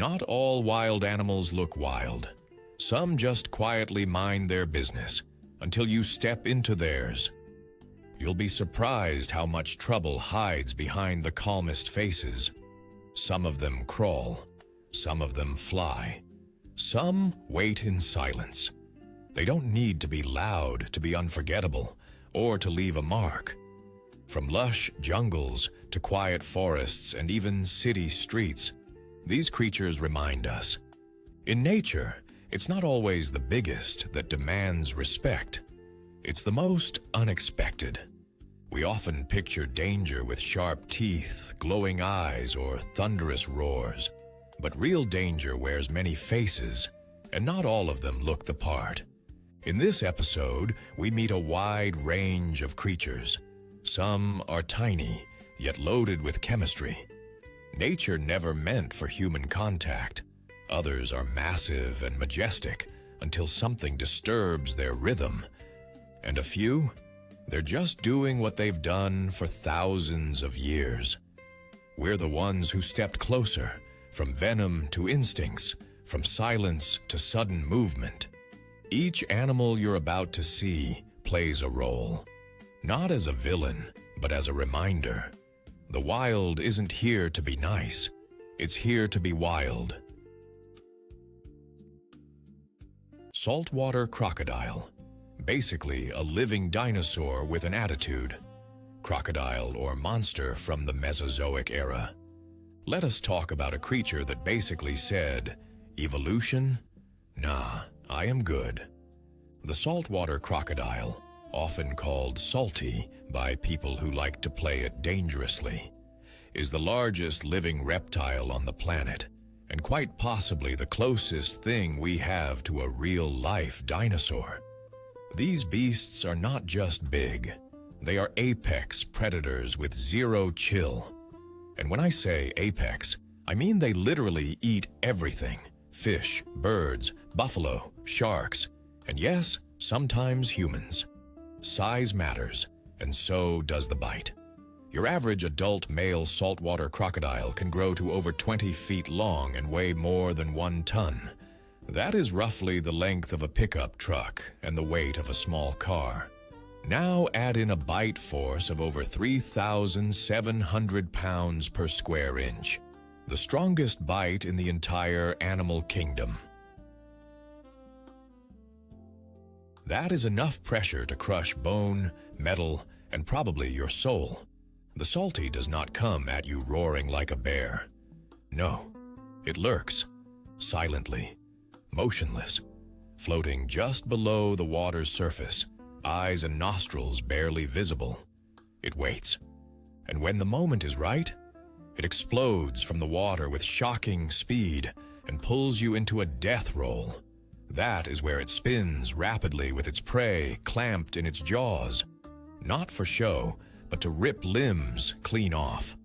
Not all wild animals look wild. Some just quietly mind their business until you step into theirs. You'll be surprised how much trouble hides behind the calmest faces. Some of them crawl, some of them fly, some wait in silence. They don't need to be loud to be unforgettable or to leave a mark. From lush jungles to quiet forests and even city streets, these creatures remind us. In nature, it's not always the biggest that demands respect. It's the most unexpected. We often picture danger with sharp teeth, glowing eyes, or thunderous roars. But real danger wears many faces, and not all of them look the part. In this episode, we meet a wide range of creatures. Some are tiny, yet loaded with chemistry. Nature never meant for human contact. Others are massive and majestic until something disturbs their rhythm. And a few, they're just doing what they've done for thousands of years. We're the ones who stepped closer, from venom to instincts, from silence to sudden movement. Each animal you're about to see plays a role. Not as a villain, but as a reminder. The wild isn't here to be nice. It's here to be wild. Saltwater crocodile. Basically a living dinosaur with an attitude. Crocodile or monster from the Mesozoic era. Let us talk about a creature that basically said, "Evolution? Nah, I am good." The saltwater crocodile, often called salty by people who like to play it dangerously, is the largest living reptile on the planet, and quite possibly the closest thing we have to a real-life dinosaur. These beasts are not just big, they are apex predators with zero chill. And when I say apex, I mean they literally eat everything: fish, birds, buffalo, sharks, and yes, sometimes humans. Size matters, and so does the bite. Your average adult male saltwater crocodile can grow to over 20 feet long and weigh more than 1 ton. That is roughly the length of a pickup truck and the weight of a small car. Now add in a bite force of over 3,700 pounds per square inch, the strongest bite in the entire animal kingdom. That is enough pressure to crush bone, metal, and probably your soul. The salty does not come at you roaring like a bear. No, it lurks, silently, motionless, floating just below the water's surface, eyes and nostrils barely visible. It waits, and when the moment is right, it explodes from the water with shocking speed and pulls you into a death roll. That is where it spins rapidly with its prey clamped in its jaws. Not for show, but to rip limbs clean off.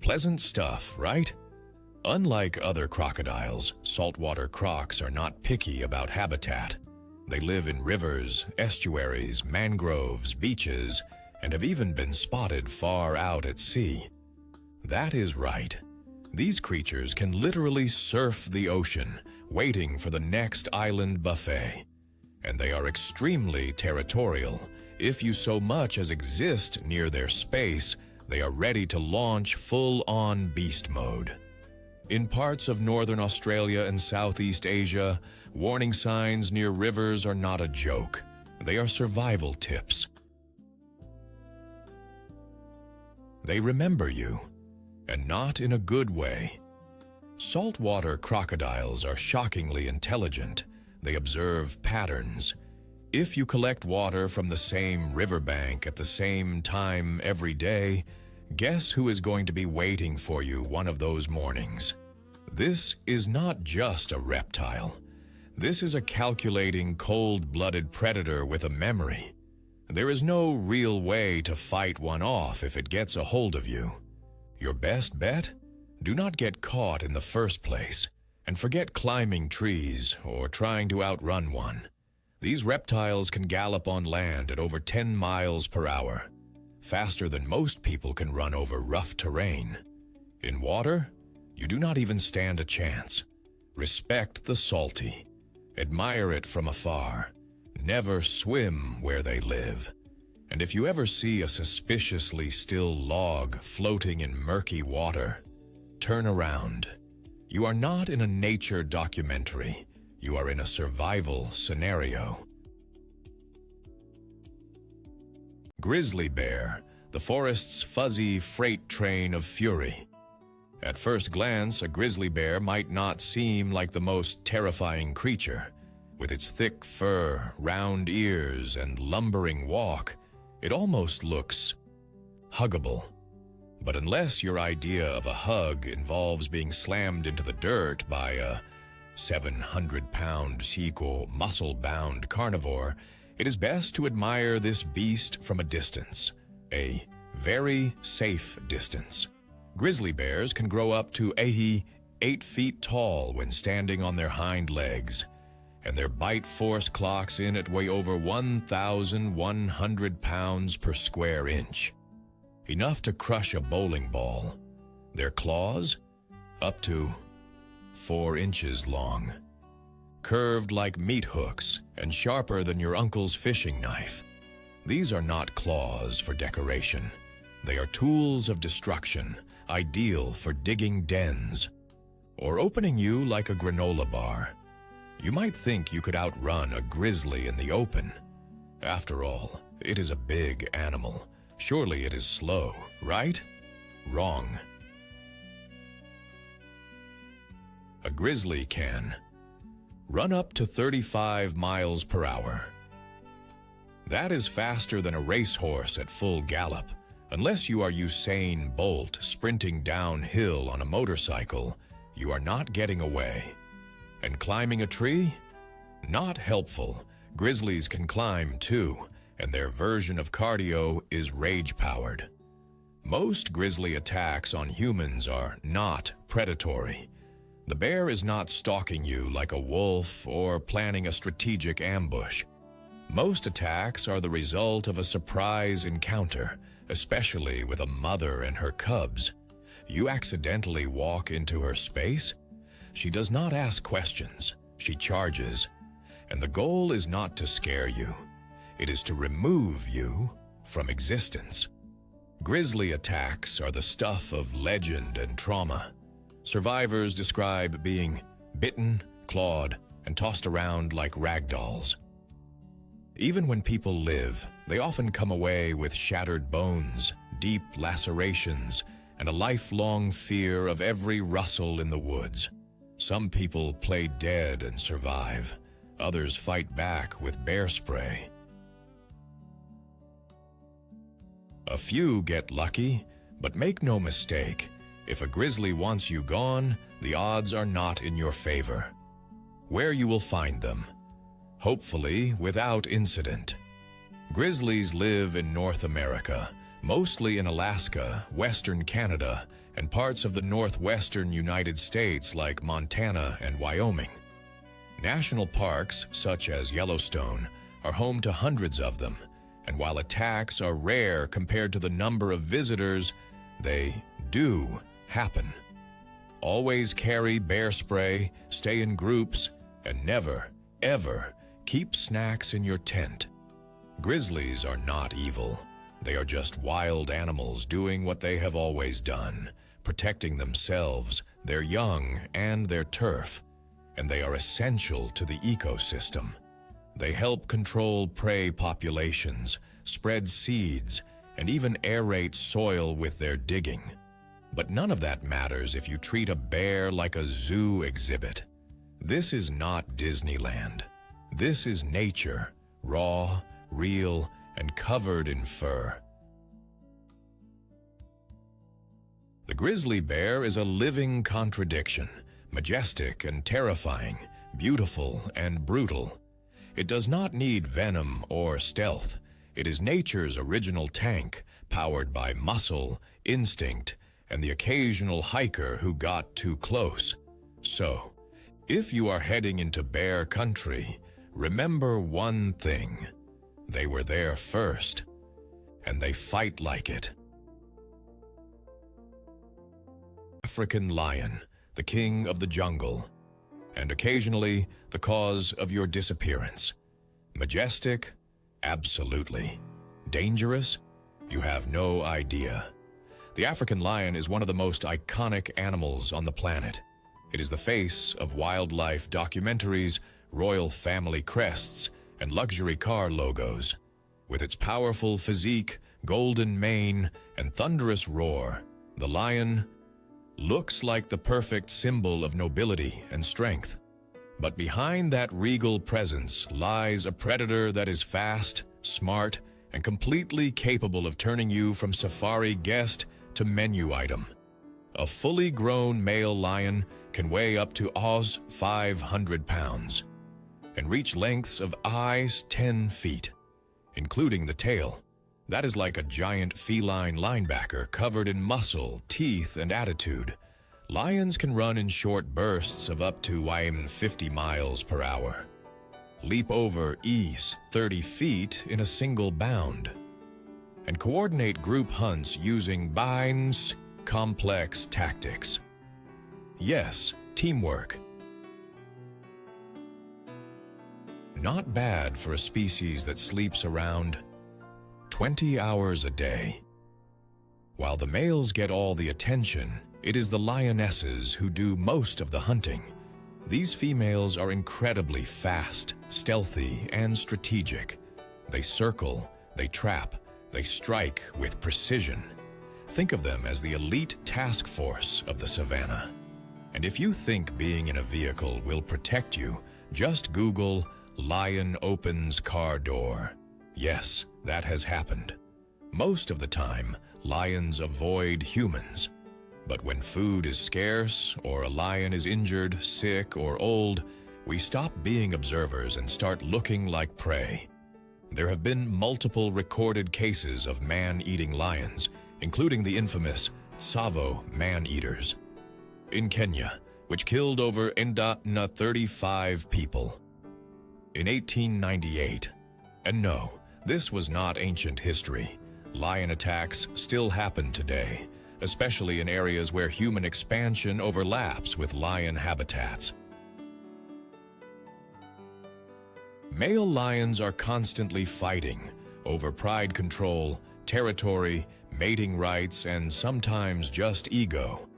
Pleasant stuff, right? Unlike other crocodiles, saltwater crocs are not picky about habitat. They live in rivers, estuaries, mangroves, beaches, and have even been spotted far out at sea. That is right. These creatures can literally surf the ocean, waiting for the next island buffet. And they are extremely territorial. If you so much as exist near their space, they are ready to launch full-on beast mode. In parts of northern Australia and Southeast Asia, warning signs near rivers are not a joke. They are survival tips. They remember you, and not in a good way. Saltwater crocodiles are shockingly intelligent. They observe patterns. If you collect water from the same riverbank at the same time every day, guess who is going to be waiting for you one of those mornings? This is not just a reptile. This is a calculating, cold-blooded predator with a memory. There is no real way to fight one off if it gets a hold of you. Your best bet? Do not get caught in the first place, and forget climbing trees or trying to outrun one. These reptiles can gallop on land at over 10 miles per hour, faster than most people can run over rough terrain. In water, you do not even stand a chance. Respect the salty. Admire it from afar. Never swim where they live. And if you ever see a suspiciously still log floating in murky water, turn around. You are not in a nature documentary. You are in a survival scenario. Grizzly bear, the forest's fuzzy freight train of fury. At first glance, a grizzly bear might not seem like the most terrifying creature. With its thick fur, round ears, and lumbering walk, it almost looks huggable. But unless your idea of a hug involves being slammed into the dirt by a 700-pound Seiko muscle-bound carnivore, it is best to admire this beast from a distance, a very safe distance. Grizzly bears can grow up to 8 feet tall when standing on their hind legs, and their bite force clocks in at way over 1,100 pounds per square inch. Enough to crush a bowling ball. Their claws, up to 4 inches long. Curved like meat hooks and sharper than your uncle's fishing knife. These are not claws for decoration. They are tools of destruction, ideal for digging dens or opening you like a granola bar. You might think you could outrun a grizzly in the open. After all, it is a big animal. Surely it is slow, right? Wrong. A grizzly can run up to 35 miles per hour. That is faster than a racehorse at full gallop. Unless you are Usain Bolt sprinting downhill on a motorcycle, you are not getting away. And climbing a tree? Not helpful. Grizzlies can climb too, and their version of cardio is rage-powered. Most grizzly attacks on humans are not predatory. The bear is not stalking you like a wolf or planning a strategic ambush. Most attacks are the result of a surprise encounter, especially with a mother and her cubs. You accidentally walk into her space. She does not ask questions. She charges. And the goal is not to scare you. It is to remove you from existence. Grizzly attacks are the stuff of legend and trauma. Survivors describe being bitten, clawed, and tossed around like rag dolls. Even when people live, they often come away with shattered bones, deep lacerations, and a lifelong fear of every rustle in the woods. Some people play dead and survive. Others fight back with bear spray. A few get lucky, but make no mistake, if a grizzly wants you gone, the odds are not in your favor. Where you will find them, hopefully without incident. Grizzlies live in North America, mostly in Alaska, Western Canada, and parts of the northwestern United States like Montana and Wyoming. National parks, such as Yellowstone, are home to hundreds of them, and while attacks are rare compared to the number of visitors, they do happen. Always carry bear spray, stay in groups, and never, ever keep snacks in your tent. Grizzlies are not evil. They are just wild animals doing what they have always done, protecting themselves, their young, and their turf, and they are essential to the ecosystem. They help control prey populations, spread seeds, and even aerate soil with their digging. But none of that matters if you treat a bear like a zoo exhibit. This is not Disneyland. This is nature, raw, real, and covered in fur. The grizzly bear is a living contradiction, majestic and terrifying, beautiful and brutal. It does not need venom or stealth. It is nature's original tank, powered by muscle, instinct, and the occasional hiker who got too close. So, if you are heading into bear country, remember one thing. They were there first, and they fight like it. African lion, the king of the jungle. and occasionally the cause of your disappearance. Majestic? Absolutely. Dangerous? You have no idea. The African lion is one of the most iconic animals on the planet. It is the face of wildlife documentaries, royal family crests, and luxury car logos. With its powerful physique, golden mane, and thunderous roar, the lion looks like the perfect symbol of nobility and strength. But behind that regal presence lies a predator that is fast, smart, and completely capable of turning you from safari guest to menu item. A fully grown male lion can weigh up to 500 pounds and reach lengths of 10 feet, including the tail. That is like a giant feline linebacker covered in muscle, teeth, and attitude. Lions can run in short bursts of up to 50 miles per hour. Leap over 30 feet in a single bound, and coordinate group hunts using binds, complex tactics. Yes, teamwork. Not bad for a species that sleeps around 20 hours a day. While the males get all the attention, it is the lionesses who do most of the hunting. These females are incredibly fast, stealthy, and strategic. They circle, they trap, they strike with precision. Think of them as the elite task force of the savannah. And if you think being in a vehicle will protect you, just Google "lion opens car door." Yes, that has happened. Most of the time, lions avoid humans. But when food is scarce, or a lion is injured, sick, or old, we stop being observers and start looking like prey. There have been multiple recorded cases of man-eating lions, including the infamous Tsavo man-eaters in Kenya, which killed over 35 people in 1898. And no, this was not ancient history. Lion attacks still happen today, especially in areas where human expansion overlaps with lion habitats. Male lions are constantly fighting over pride control, territory, mating rights, and sometimes just ego.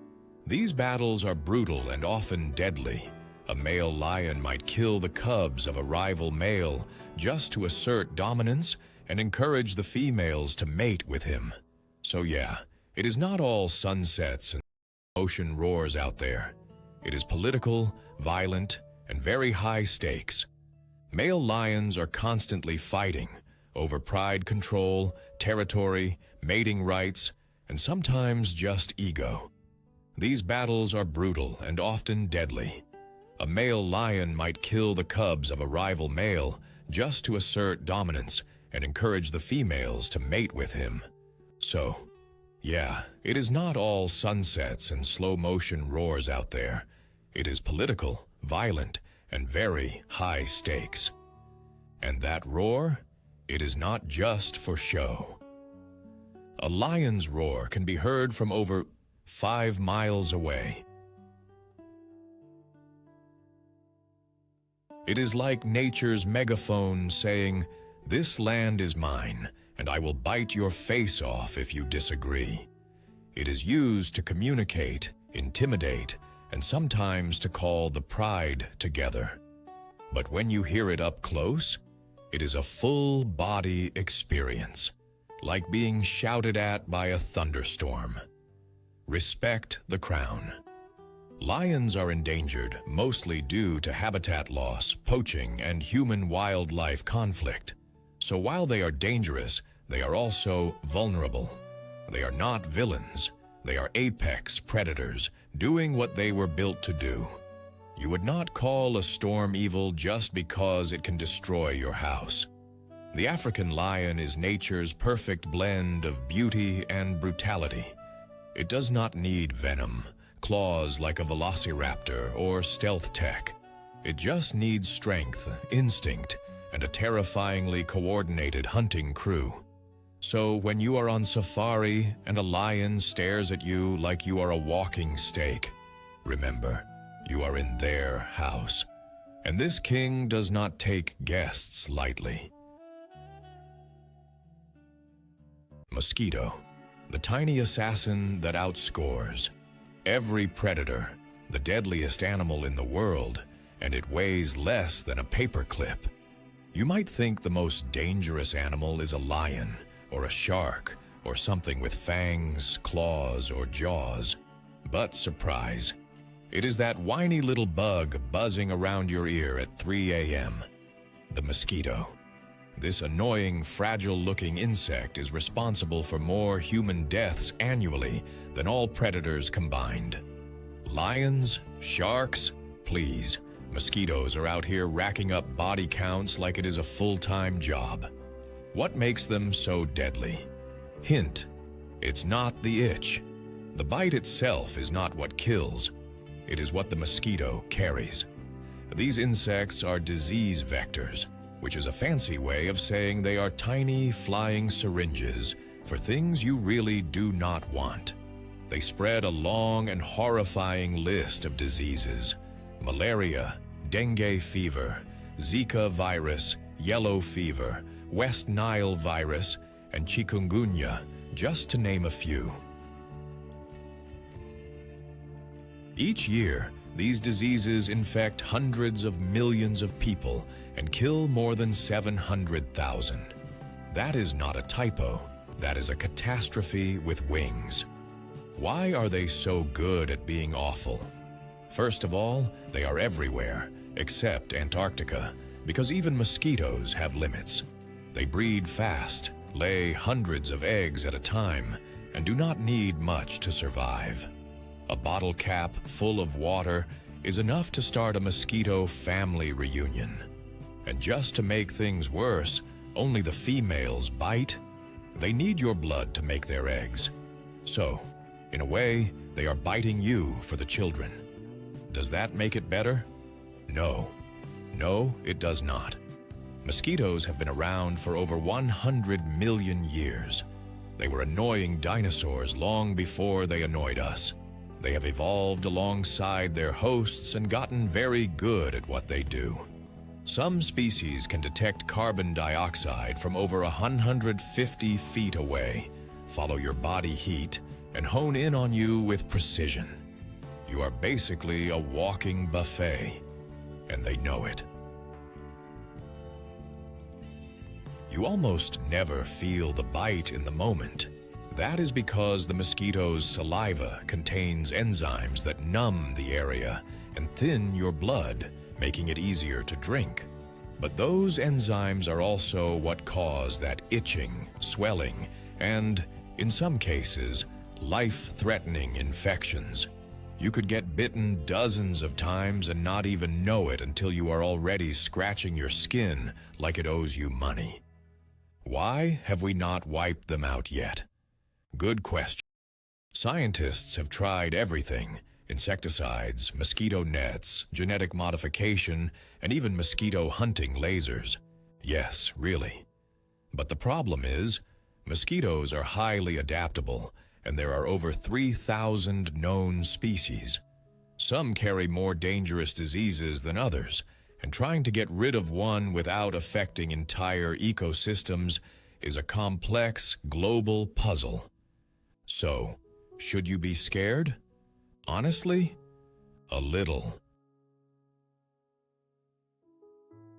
These battles are brutal and often deadly. A male lion might kill the cubs of a rival male just to assert dominance and encourage the females to mate with him. So yeah, it is not all sunsets and ocean roars out there. It is political, violent, and very high stakes. Male lions are constantly fighting over pride control, territory, mating rights, and sometimes just ego. These battles are brutal and often deadly. A male lion might kill the cubs of a rival male just to assert dominance and encourage the females to mate with him. So, yeah, it is not all sunsets and slow-motion roars out there. It is political, violent, and very high stakes. And that roar, it is not just for show. A lion's roar can be heard from over 5 miles away. It is like nature's megaphone saying, "This land is mine, and I will bite your face off if you disagree." It is used to communicate, intimidate, and sometimes to call the pride together. But when you hear it up close, it is a full-body experience, like being shouted at by a thunderstorm. Respect the crown. Lions are endangered mostly due to habitat loss, poaching, and human-wildlife conflict. So while they are dangerous, they are also vulnerable. They are not villains. They are apex predators, doing what they were built to do. You would not call a storm evil just because it can destroy your house. The African lion is nature's perfect blend of beauty and brutality. It does not need venom, claws like a velociraptor, or stealth tech. It just needs strength, instinct, and a terrifyingly coordinated hunting crew. So when you are on safari and a lion stares at you like you are a walking steak, remember, You are in their house, and this king does not take guests lightly. Mosquito, the tiny assassin that outscores every predator, the deadliest animal in the world, and it weighs less than a paperclip. You might think the most dangerous animal is a lion, or a shark, or something with fangs, claws, or jaws. But surprise, it is that whiny little bug buzzing around your ear at 3 a.m., the mosquito. This annoying, fragile-looking insect is responsible for more human deaths annually than all predators combined. Lions? Sharks? Please. Mosquitoes are out here racking up body counts like it is a full-time job. What makes them so deadly? Hint: it's not the itch. The bite itself is not what kills. It is what the mosquito carries. These insects are disease vectors, which is a fancy way of saying they are tiny, flying syringes for things you really do not want. They spread a long and horrifying list of diseases: malaria, dengue fever, Zika virus, yellow fever, West Nile virus, and chikungunya, just to name a few. Each year, these diseases infect hundreds of millions of people and kill more than 700,000. That is not a typo. That is a catastrophe with wings. Why are they so good at being awful? First of all, they are everywhere, except Antarctica, because even mosquitoes have limits. They breed fast, lay hundreds of eggs at a time, and do not need much to survive. A bottle cap full of water is enough to start a mosquito family reunion. And just to make things worse, only the females bite. They need your blood to make their eggs. So, in a way, they are biting you for the children. Does that make it better? No. No, it does not. Mosquitoes have been around for over 100 million years. They were annoying dinosaurs long before they annoyed us. They have evolved alongside their hosts and gotten very good at what they do. Some species can detect carbon dioxide from over 150 feet away, follow your body heat, and hone in on you with precision. You are basically a walking buffet, and they know it. You almost never feel the bite in the moment. That is because the mosquito's saliva contains enzymes that numb the area and thin your blood, making it easier to drink. But those enzymes are also what cause that itching, swelling, and, in some cases, life-threatening infections. You could get bitten dozens of times and not even know it until you are already scratching your skin like it owes you money. Why have we not wiped them out yet? Good question. Scientists have tried everything: insecticides, mosquito nets, genetic modification, and even mosquito hunting lasers. Yes, really. But the problem is, mosquitoes are highly adaptable, and there are over 3,000 known species. Some carry more dangerous diseases than others, and trying to get rid of one without affecting entire ecosystems is a complex, global puzzle. So, should you be scared? Honestly, a little.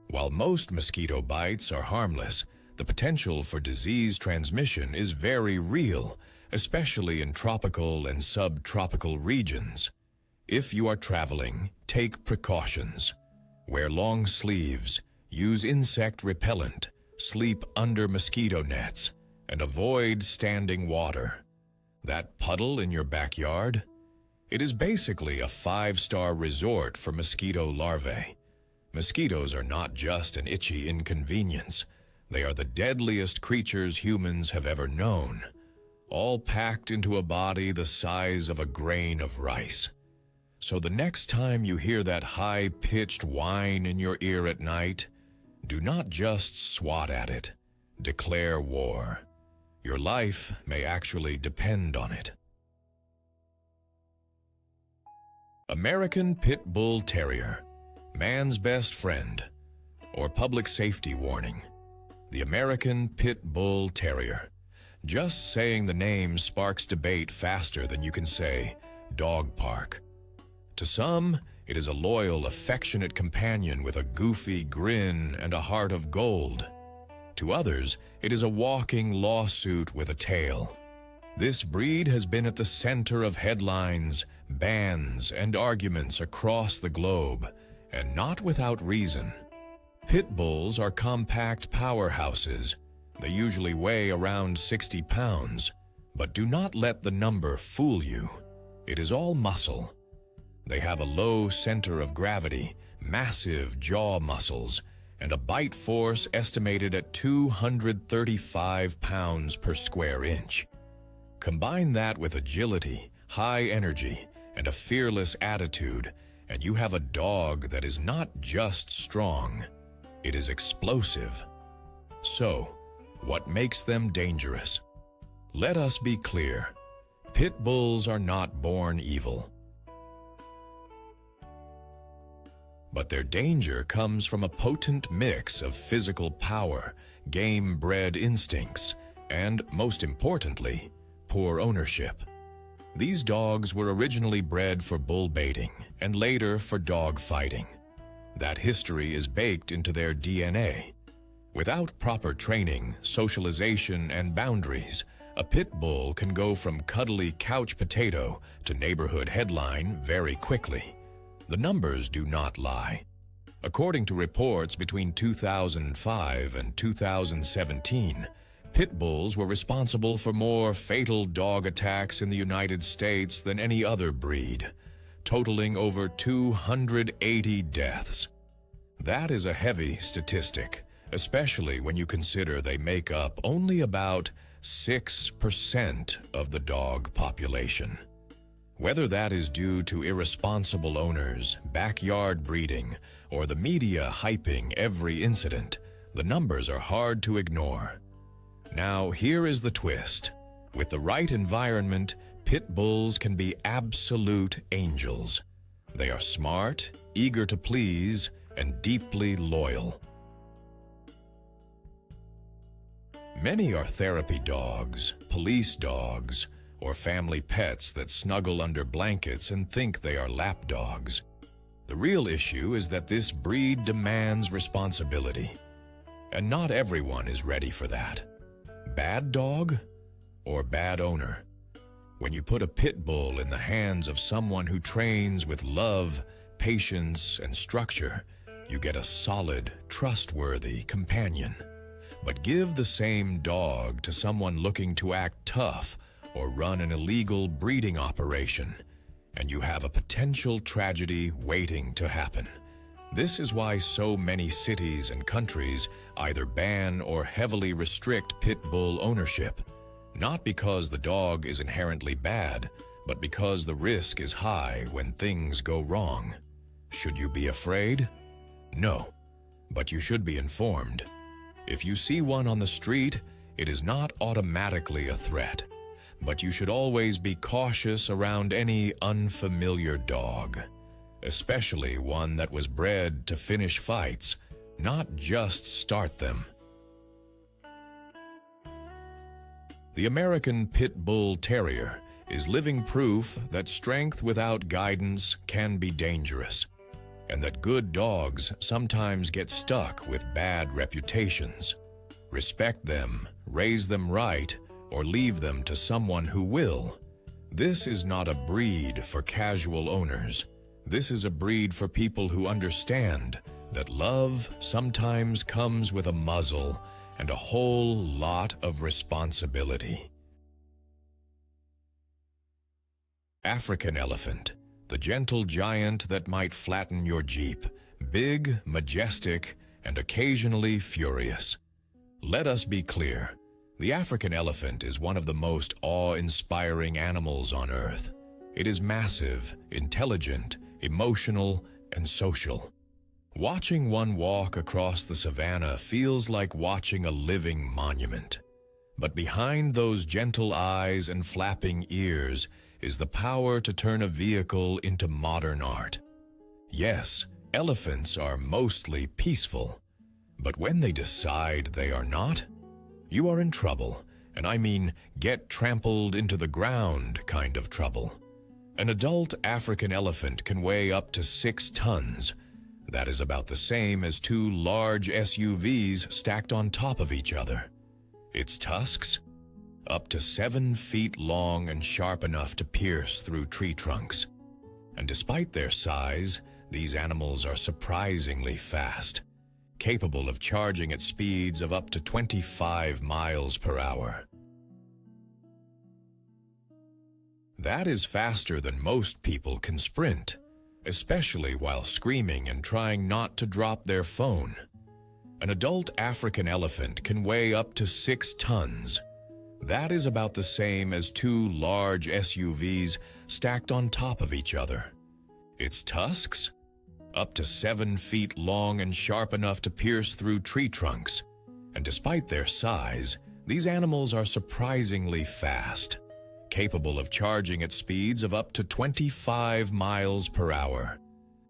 While most mosquito bites are harmless, the potential for disease transmission is very real, especially in tropical and subtropical regions. If you are traveling, take precautions. Wear long sleeves, use insect repellent, sleep under mosquito nets, and avoid standing water. That puddle in your backyard? It is basically a 5-star resort for mosquito larvae. Mosquitoes are not just an itchy inconvenience. They are the deadliest creatures humans have ever known, all packed into a body the size of a grain of rice. So the next time you hear that high-pitched whine in your ear at night, do not just swat at it. Declare war. Your life may actually depend on it. American Pit Bull Terrier, man's best friend, or public safety warning. The American Pit Bull Terrier. Just saying the name sparks debate faster than you can say dog park. To some, it is a loyal, affectionate companion with a goofy grin and a heart of gold. To others, it is a walking lawsuit with a tail. This breed has been at the center of headlines, bans, and arguments across the globe, and not without reason. Pit bulls are compact powerhouses. They usually weigh around 60 pounds, but do not let the number fool you. It is all muscle. They have a low center of gravity, massive jaw muscles, and a bite force estimated at 235 pounds per square inch. Combine that with agility, high energy, and a fearless attitude, and you have a dog that is not just strong, it is explosive. So, what makes them dangerous? Let us be clear. Pit bulls are not born evil. But their danger comes from a potent mix of physical power, game-bred instincts, and, most importantly, poor ownership. These dogs were originally bred for bull baiting and later for dog fighting. That history is baked into their DNA. Without proper training, socialization, and boundaries, a pit bull can go from cuddly couch potato to neighborhood headline very quickly. The numbers do not lie. According to reports between 2005 and 2017, pit bulls were responsible for more fatal dog attacks in the United States than any other breed, totaling over 280 deaths. That is a heavy statistic, especially when you consider they make up only about 6% of the dog population. Whether that is due to irresponsible owners, backyard breeding, or the media hyping every incident, the numbers are hard to ignore. Now, here is the twist. With the right environment, pit bulls can be absolute angels. They are smart, eager to please, and deeply loyal. Many are therapy dogs, police dogs, or family pets that snuggle under blankets and think they are lap dogs. The real issue is that this breed demands responsibility, and not everyone is ready for that. Bad dog or bad owner? When you put a pit bull in the hands of someone who trains with love, patience, and structure, you get a solid, trustworthy companion. But give the same dog to someone looking to act tough or run an illegal breeding operation, and you have a potential tragedy waiting to happen. This is why so many cities and countries either ban or heavily restrict pit bull ownership, not because the dog is inherently bad, but because the risk is high when things go wrong. Should you be afraid? No, but you should be informed. If you see one on the street, it is not automatically a threat, but you should always be cautious around any unfamiliar dog, especially one that was bred to finish fights, not just start them. The American Pit Bull Terrier is living proof that strength without guidance can be dangerous, and that good dogs sometimes get stuck with bad reputations. Respect them, raise them right, or leave them to someone who will. This is not a breed for casual owners. This is a breed for people who understand that love sometimes comes with a muzzle and a whole lot of responsibility. African elephant, the gentle giant that might flatten your Jeep, big, majestic, and occasionally furious. Let us be clear. The African elephant is one of the most awe-inspiring animals on Earth. It is massive, intelligent, emotional, and social. Watching one walk across the savannah feels like watching a living monument. But behind those gentle eyes and flapping ears is the power to turn a vehicle into modern art. Yes, elephants are mostly peaceful, but when they decide they are not, you are in trouble, and I mean get trampled into the ground kind of trouble. An adult African elephant can weigh up to 6 tons. That is about the same as 2 large SUVs stacked on top of each other. Its tusks? Up to 7 feet long and sharp enough to pierce through tree trunks. And despite their size, these animals are surprisingly fast, capable of charging at speeds of up to 25 miles per hour. That is faster than most people can sprint, especially while screaming and trying not to drop their phone. An adult African elephant can weigh up to 6 tons. That is about the same as 2 large SUVs stacked on top of each other. Its tusks? Up to 7 feet long and sharp enough to pierce through tree trunks. And despite their size, these animals are surprisingly fast, capable of charging at speeds of up to 25 miles per hour.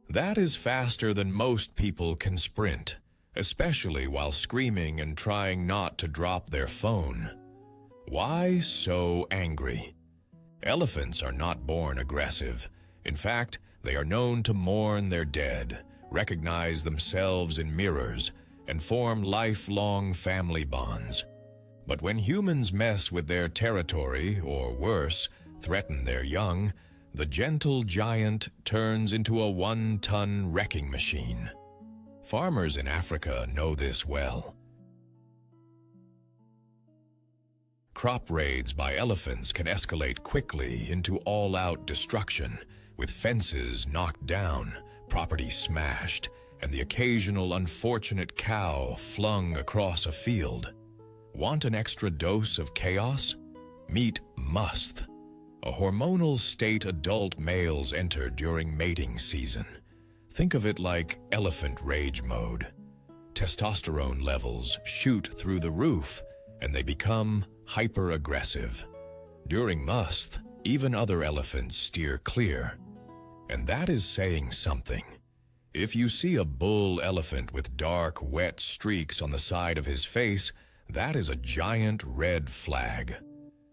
That is faster than most people can sprint, especially while screaming and trying not to drop their phone. Why so angry? Elephants are not born aggressive. In fact, they are known to mourn their dead, recognize themselves in mirrors, and form lifelong family bonds. But when humans mess with their territory, or worse, threaten their young, the gentle giant turns into a 1-ton wrecking machine. Farmers in Africa know this well. Crop raids by elephants can escalate quickly into all-out destruction, with fences knocked down, property smashed, and the occasional unfortunate cow flung across a field. Want an extra dose of chaos? Meet musth, a hormonal state adult males enter during mating season. Think of it like elephant rage mode. Testosterone levels shoot through the roof, and they become hyper-aggressive. During musth, even other elephants steer clear. And that is saying something. If you see a bull elephant with dark, wet streaks on the side of his face, that is a giant red flag.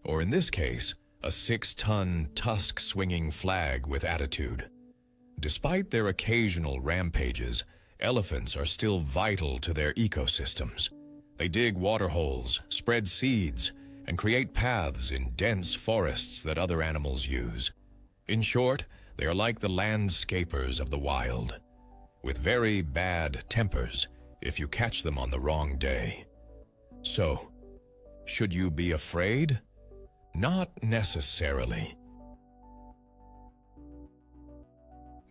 Or in this case, a 6-ton tusk-swinging flag with attitude. Despite their occasional rampages, elephants are still vital to their ecosystems. They dig water holes, spread seeds, and create paths in dense forests that other animals use. In short, they are like the landscapers of the wild, with very bad tempers if you catch them on the wrong day. So, should you be afraid? Not necessarily.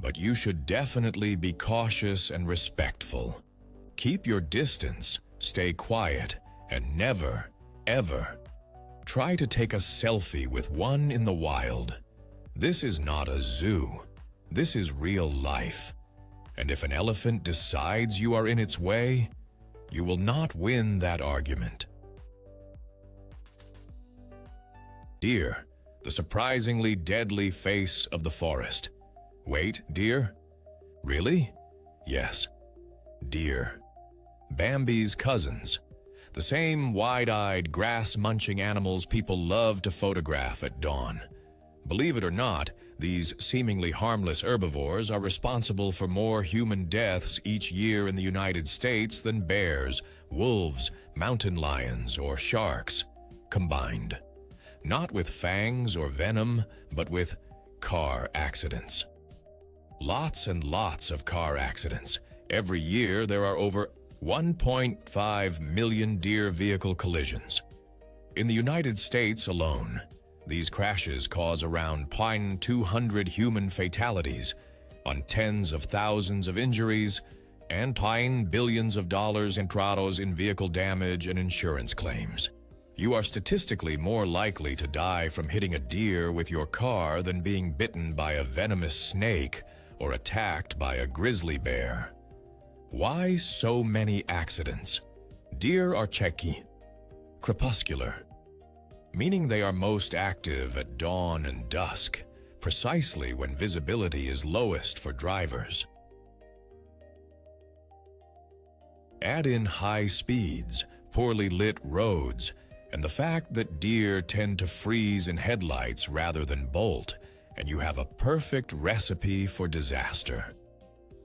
But you should definitely be cautious and respectful. Keep your distance, stay quiet, and never, ever try to take a selfie with one in the wild. This is not a zoo. This is real life. And if an elephant decides you are in its way, you will not win that argument. Deer, the surprisingly deadly face of the forest. Wait, deer? Really? Yes, deer. Bambi's cousins. The same wide-eyed, grass-munching animals people love to photograph at dawn. Believe it or not, these seemingly harmless herbivores are responsible for more human deaths each year in the United States than bears, wolves, mountain lions, or sharks combined. Not with fangs or venom, but with car accidents. Lots and lots of car accidents. Every year there are over 1.5 million deer vehicle collisions. In the United States alone, these crashes cause around 200 human fatalities, on tens of thousands of injuries, and billions of dollars in vehicle damage and insurance claims. You are statistically more likely to die from hitting a deer with your car than being bitten by a venomous snake or attacked by a grizzly bear. Why so many accidents? Deer are cheeky, crepuscular, meaning they are most active at dawn and dusk, precisely when visibility is lowest for drivers. Add in high speeds, poorly lit roads, and the fact that deer tend to freeze in headlights rather than bolt, and you have a perfect recipe for disaster.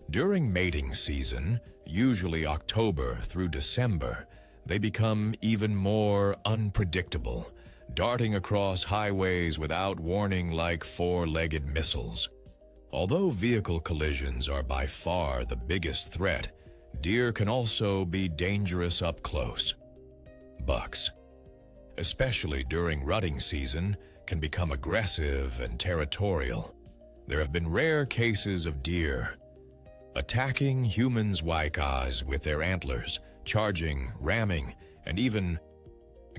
During mating season, usually October through December, they become even more unpredictable, darting across highways without warning like four-legged missiles. Although vehicle collisions are by far the biggest threat, deer can also be dangerous up close. Bucks, especially during rutting season, can become aggressive and territorial. There have been rare cases of deer attacking humans' waikas with their antlers, charging, ramming, and even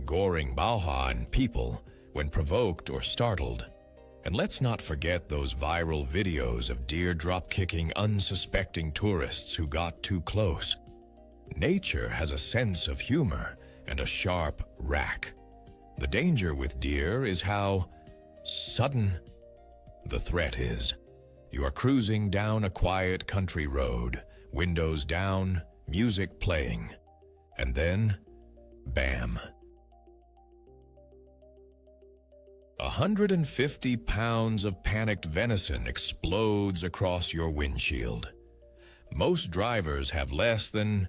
goring bauha on people when provoked or startled. And let's not forget those viral videos of deer drop-kicking unsuspecting tourists who got too close. Nature has a sense of humor and a sharp rack. The danger with deer is how sudden the threat is. You are cruising down a quiet country road, windows down, music playing, and then, bam. 150 pounds of panicked venison explodes across your windshield. Most drivers have less than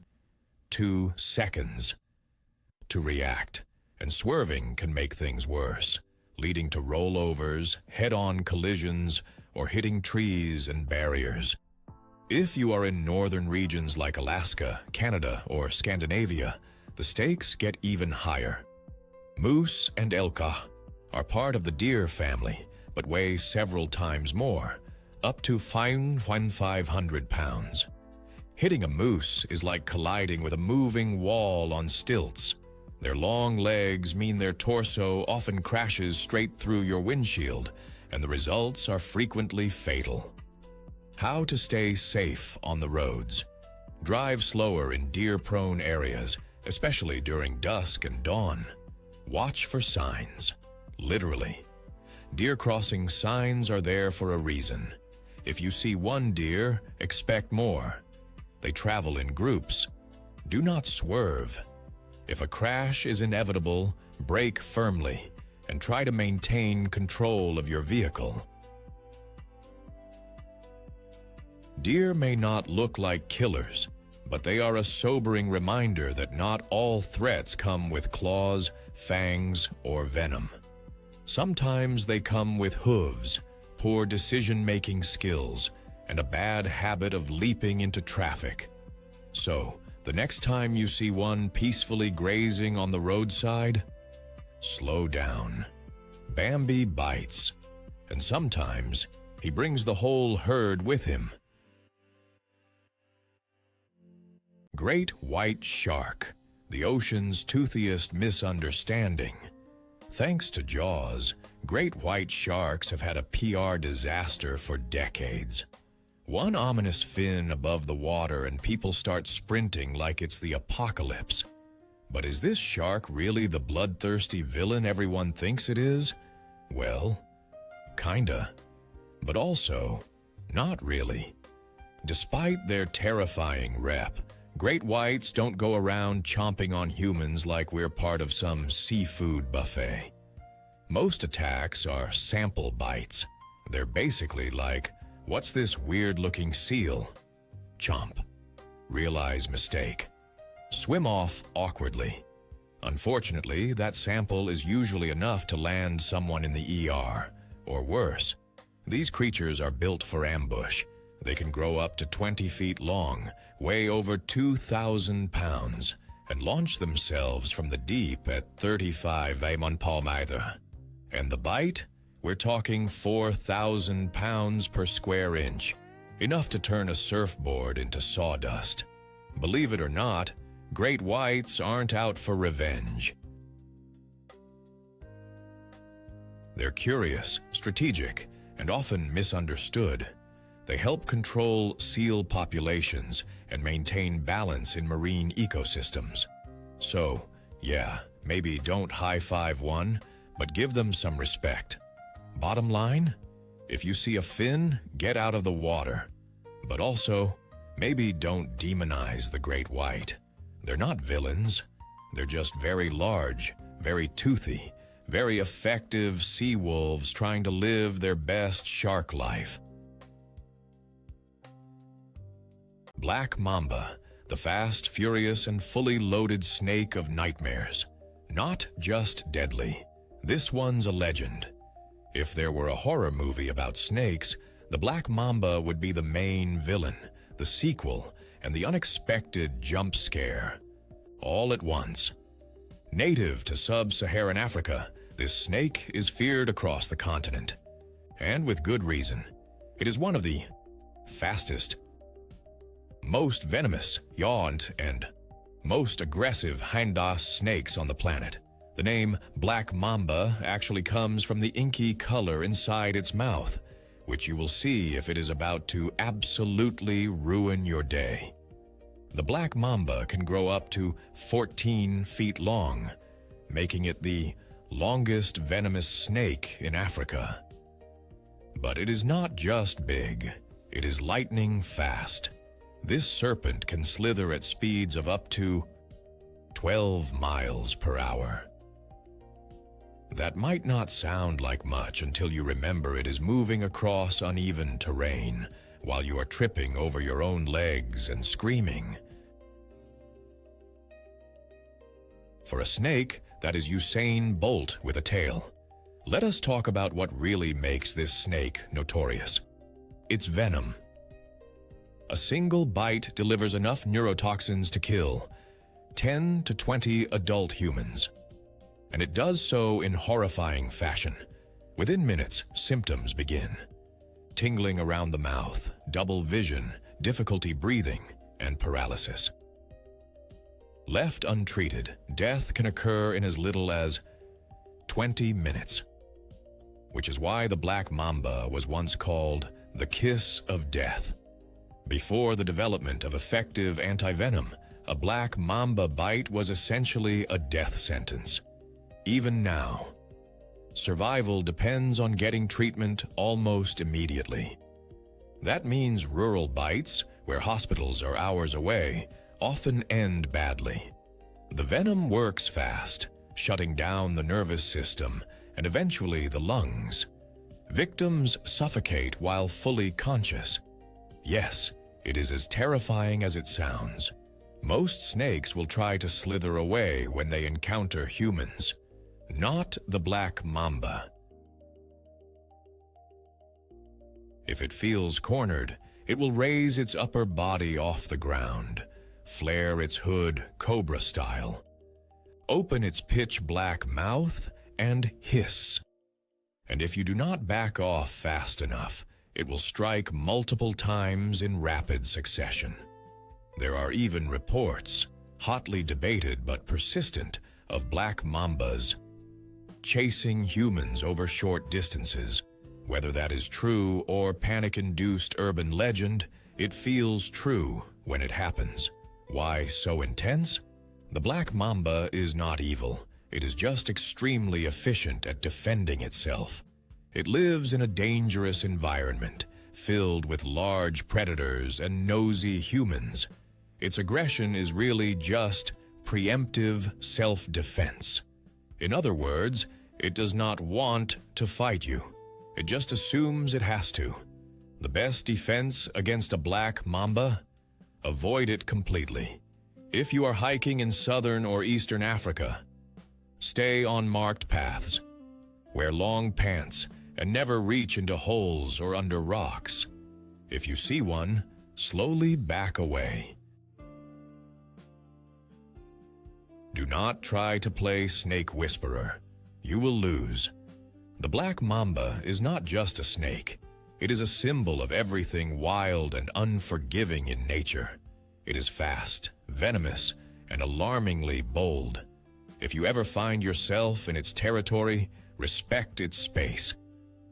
2 seconds to react, and swerving can make things worse, leading to rollovers, head-on collisions, or hitting trees and barriers. If you are in northern regions like Alaska, Canada, or Scandinavia, the stakes get even higher. Moose and elka are part of the deer family, but weigh several times more, up to 500 pounds. Hitting a moose is like colliding with a moving wall on stilts. Their long legs mean their torso often crashes straight through your windshield, and the results are frequently fatal. How to stay safe on the roads. Drive slower in deer-prone areas, especially during dusk and dawn. Watch for signs. Literally. Deer crossing signs are there for a reason. If you see one deer, expect more. They travel in groups. Do not swerve. If a crash is inevitable, brake firmly and try to maintain control of your vehicle. Deer may not look like killers, but they are a sobering reminder that not all threats come with claws, fangs, or venom. Sometimes they come with hooves, poor decision-making skills, and a bad habit of leaping into traffic. So, the next time you see one peacefully grazing on the roadside, slow down. Bambi bites, and sometimes he brings the whole herd with him. Great white shark, the ocean's toothiest misunderstanding. Thanks to Jaws, great white sharks have had a PR disaster for decades. One ominous fin above the water and people start sprinting like it's the apocalypse. But is this shark really the bloodthirsty villain everyone thinks it is? Well, kinda. But also, not really. Despite their terrifying rep, great whites don't go around chomping on humans like we're part of some seafood buffet. Most attacks are sample bites. They're basically like, what's this weird-looking seal? Chomp. Realize mistake. Swim off awkwardly. Unfortunately, that sample is usually enough to land someone in the ER, or worse. These creatures are built for ambush. They can grow up to 20 feet long, weigh over 2,000 pounds, and launch themselves from the deep at 35 km/h. And the bite? We're talking 4,000 pounds per square inch, enough to turn a surfboard into sawdust. Believe it or not, great whites aren't out for revenge. They're curious, strategic, and often misunderstood. They help control seal populations and maintain balance in marine ecosystems. So, yeah, maybe don't high-five one, but give them some respect. Bottom line, if you see a fin, get out of the water. But also, maybe don't demonize the great white. They're not villains. They're just very large, very toothy, very effective sea wolves trying to live their best shark life. Black Mamba, the fast, furious, and fully loaded snake of nightmares. Not just deadly. This one's a legend. If there were a horror movie about snakes, the Black Mamba would be the main villain, the sequel, and the unexpected jump scare. All at once. Native to sub-Saharan Africa, this snake is feared across the continent. And with good reason. It is one of the fastest, most venomous, yawned, and most aggressive hindas snakes on the planet. The name Black Mamba actually comes from the inky color inside its mouth, which you will see if it is about to absolutely ruin your day. The Black Mamba can grow up to 14 feet long, making it the longest venomous snake in Africa. But it is not just big, it is lightning fast. This serpent can slither at speeds of up to 12 miles per hour. That might not sound like much until you remember it is moving across uneven terrain while you are tripping over your own legs and screaming. For a snake, that is Usain Bolt with a tail. Let us talk about what really makes this snake notorious. Its venom. A single bite delivers enough neurotoxins to kill 10 to 20 adult humans. And it does so in horrifying fashion. Within minutes, symptoms begin. Tingling around the mouth, double vision, difficulty breathing, and paralysis. Left untreated, death can occur in as little as 20 minutes. Which is why the Black Mamba was once called the kiss of death. Before the development of effective antivenom, a Black Mamba bite was essentially a death sentence. Even now, survival depends on getting treatment almost immediately. That means rural bites, where hospitals are hours away, often end badly. The venom works fast, shutting down the nervous system and eventually the lungs. Victims suffocate while fully conscious. Yes, it is as terrifying as it sounds. Most snakes will try to slither away when they encounter humans. Not the Black Mamba. If it feels cornered, it will raise its upper body off the ground, flare its hood cobra style, open its pitch black mouth, and hiss. And if you do not back off fast enough, it will strike multiple times in rapid succession. There are even reports, hotly debated but persistent, of Black Mambas chasing humans over short distances. Whether that is true or panic-induced urban legend, it feels true when it happens. Why so intense? The Black Mamba is not evil. It is just extremely efficient at defending itself. It lives in a dangerous environment, filled with large predators and nosy humans. Its aggression is really just preemptive self-defense. In other words, it does not want to fight you. It just assumes it has to. The best defense against a Black Mamba? Avoid it completely. If you are hiking in southern or eastern Africa, stay on marked paths. Wear long pants and never reach into holes or under rocks. If you see one, slowly back away. Do not try to play snake whisperer. You will lose. The Black Mamba is not just a snake. It is a symbol of everything wild and unforgiving in nature. It is fast, venomous, and alarmingly bold. If you ever find yourself in its territory, respect its space.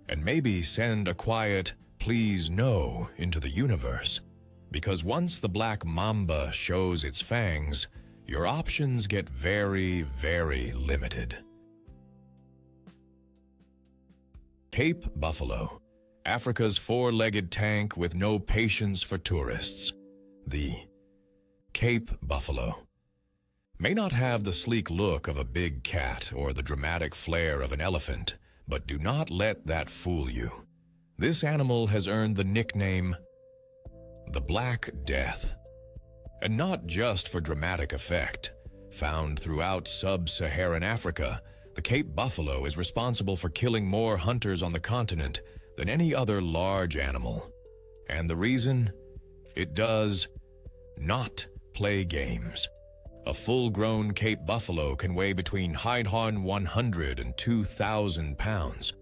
And maybe send a quiet, please no, into the universe. Because once the Black Mamba shows its fangs, your options get very, very limited. Cape buffalo, Africa's four-legged tank with no patience for tourists. The Cape buffalo may not have the sleek look of a big cat or the dramatic flair of an elephant, but do not let that fool you. This animal has earned the nickname the Black Death. And not just for dramatic effect. Found throughout sub-Saharan Africa, the Cape buffalo is responsible for killing more hunters on the continent than any other large animal. And the reason? It does not play games. A full-grown Cape buffalo can weigh between 100 and 2,000 pounds,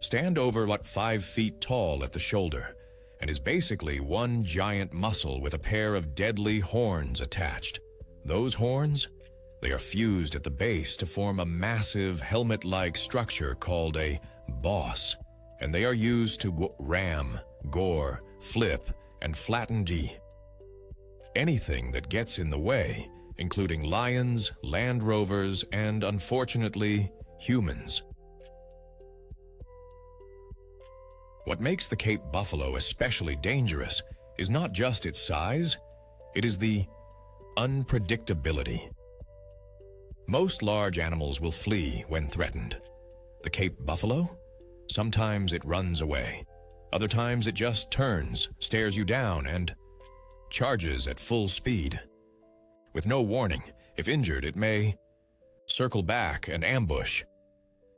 stand over 5 feet tall at the shoulder, and is basically one giant muscle with a pair of deadly horns attached. Those horns? They are fused at the base to form a massive helmet-like structure called a boss, and they are used to ram, gore, flip, and flatten anything that gets in the way, including lions, Land Rovers, and, unfortunately, humans. What makes the Cape buffalo especially dangerous is not just its size, it is the unpredictability. Most large animals will flee when threatened. The Cape buffalo? Sometimes it runs away. Other times it just turns, stares you down, and charges at full speed. With no warning, if injured, it may circle back and ambush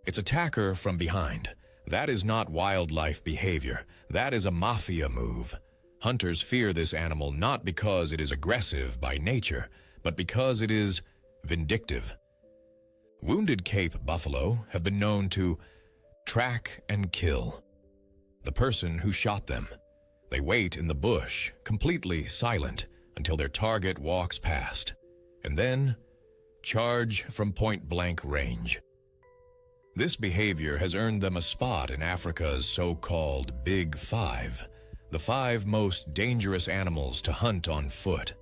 its attacker from behind. That is not wildlife behavior. That is a mafia move. Hunters fear this animal not because it is aggressive by nature, but because it is vindictive. Wounded Cape buffalo have been known to track and kill the person who shot them. They wait in the bush, completely silent, until their target walks past, and then charge from point-blank range. This behavior has earned them a spot in Africa's so-called Big Five, the 5 most dangerous animals to hunt on foot.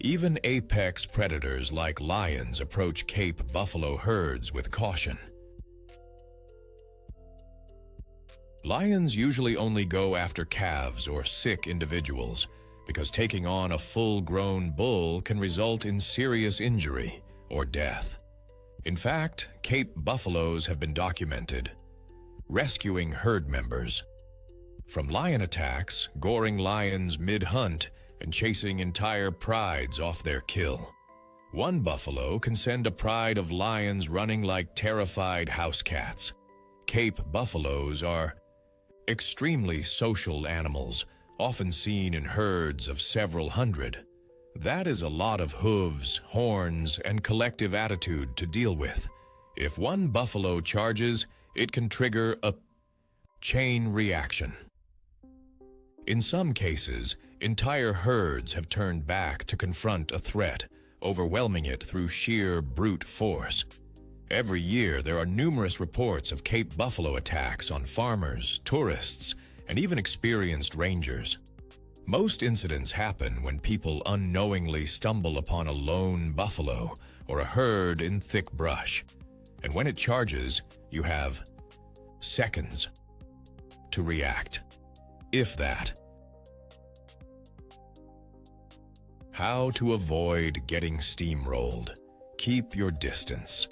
Even apex predators like lions approach Cape buffalo herds with caution. Lions usually only go after calves or sick individuals, because taking on a full-grown bull can result in serious injury or death. In fact, Cape buffaloes have been documented rescuing herd members from lion attacks, goring lions mid-hunt, and chasing entire prides off their kill. One buffalo can send a pride of lions running like terrified house cats. Cape buffaloes are extremely social animals, often seen in herds of several hundred. That is a lot of hooves, horns, and collective attitude to deal with. If one buffalo charges, it can trigger a chain reaction. In some cases, entire herds have turned back to confront a threat, overwhelming it through sheer brute force. Every year, there are numerous reports of Cape buffalo attacks on farmers, tourists, and even experienced rangers. Most incidents happen when people unknowingly stumble upon a lone buffalo or a herd in thick brush. And when it charges, you have seconds to react, if that. How to avoid getting steamrolled. Keep your distance.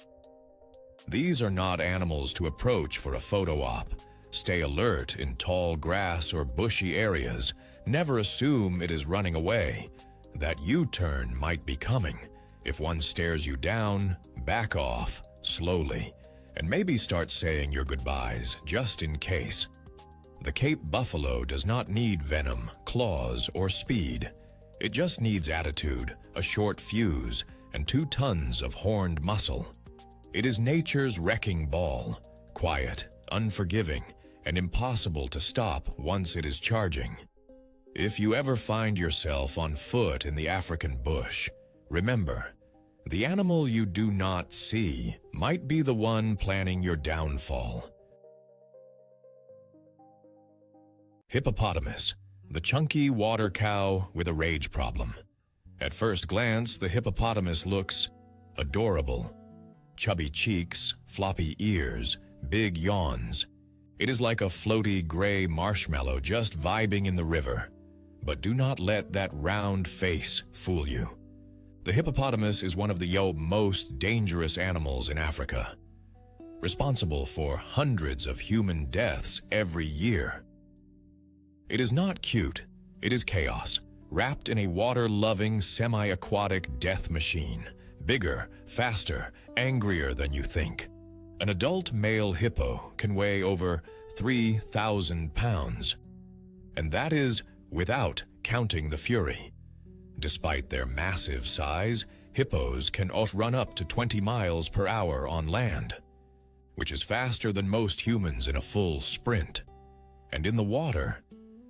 These are not animals to approach for a photo op. Stay alert in tall grass or bushy areas. Never assume it is running away. That U-turn might be coming. If one stares you down, back off slowly, and maybe start saying your goodbyes just in case. The Cape buffalo does not need venom, claws, or speed. It just needs attitude, a short fuse, and 2 tons of horned muscle. It is nature's wrecking ball, quiet, unforgiving, and impossible to stop once it is charging. If you ever find yourself on foot in the African bush, remember, the animal you do not see might be the one planning your downfall. Hippopotamus, the chunky water cow with a rage problem. At first glance, the hippopotamus looks adorable. Chubby cheeks, floppy ears, big yawns. It is like a floaty gray marshmallow just vibing in the river. But do not let that round face fool you. The hippopotamus is one of the most dangerous animals in Africa, responsible for hundreds of human deaths every year. It is not cute, it is chaos, wrapped in a water-loving, semi-aquatic death machine, bigger, faster, angrier than you think. An adult male hippo can weigh over 3,000 pounds, and that is without counting the fury. Despite their massive size, hippos can run up to 20 miles per hour on land, which is faster than most humans in a full sprint. And in the water,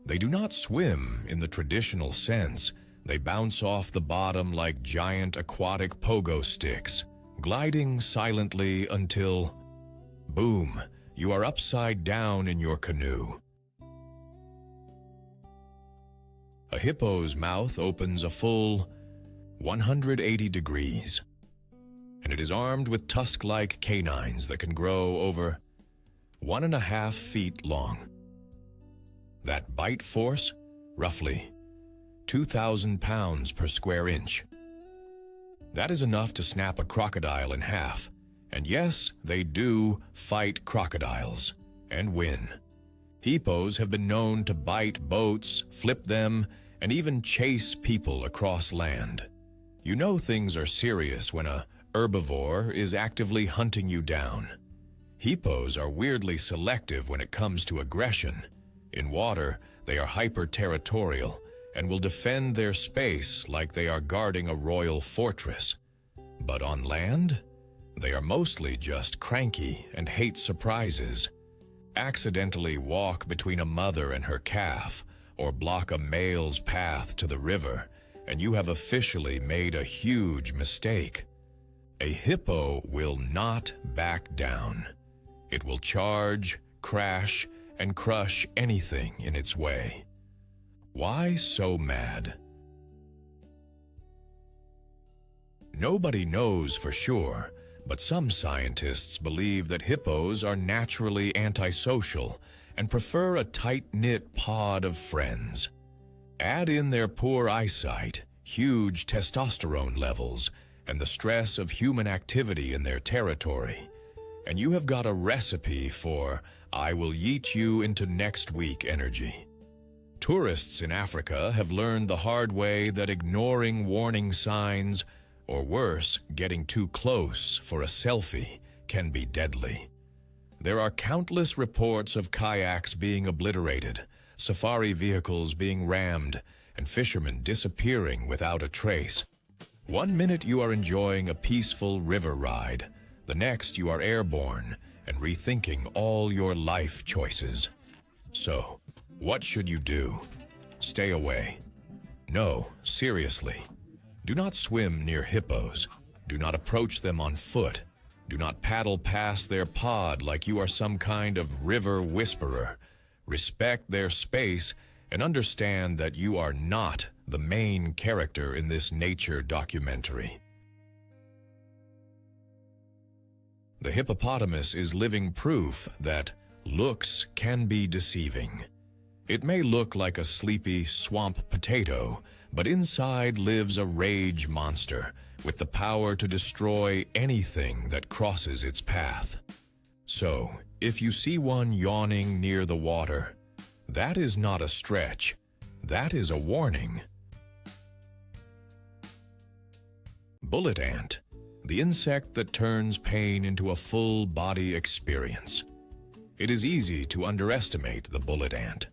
they do not swim in the traditional sense. They bounce off the bottom like giant aquatic pogo sticks, gliding silently until, boom, you are upside down in your canoe. A hippo's mouth opens a full 180 degrees, and it is armed with tusk-like canines that can grow over 1.5 feet long. That bite force, roughly 2,000 pounds per square inch. That is enough to snap a crocodile in half, and yes, they do fight crocodiles, and win. Hippos have been known to bite boats, flip them, and even chase people across land. You know things are serious when a herbivore is actively hunting you down. Hippos are weirdly selective when it comes to aggression. In water, they are hyper-territorial and will defend their space like they are guarding a royal fortress. But on land, they are mostly just cranky and hate surprises. Accidentally walk between a mother and her calf, or block a male's path to the river, and you have officially made a huge mistake. A hippo will not back down. It will charge, crash, and crush anything in its way. Why so mad? Nobody knows for sure, but some scientists believe that hippos are naturally antisocial and prefer a tight-knit pod of friends. Add in their poor eyesight, huge testosterone levels, and the stress of human activity in their territory, and you have got a recipe for I will yeet you into next week energy. Tourists in Africa have learned the hard way that ignoring warning signs, or worse, getting too close for a selfie, can be deadly. There are countless reports of kayaks being obliterated, safari vehicles being rammed, and fishermen disappearing without a trace. One minute you are enjoying a peaceful river ride, the next you are airborne and rethinking all your life choices. So, what should you do? Stay away. No, seriously. Do not swim near hippos. Do not approach them on foot. Do not paddle past their pod like you are some kind of river whisperer. Respect their space and understand that you are not the main character in this nature documentary. The hippopotamus is living proof that looks can be deceiving. It may look like a sleepy swamp potato, but inside lives a rage monster with the power to destroy anything that crosses its path. So, if you see one yawning near the water, that is not a stretch. That is a warning. Bullet ant, the insect that turns pain into a full-body experience. It is easy to underestimate the bullet ant.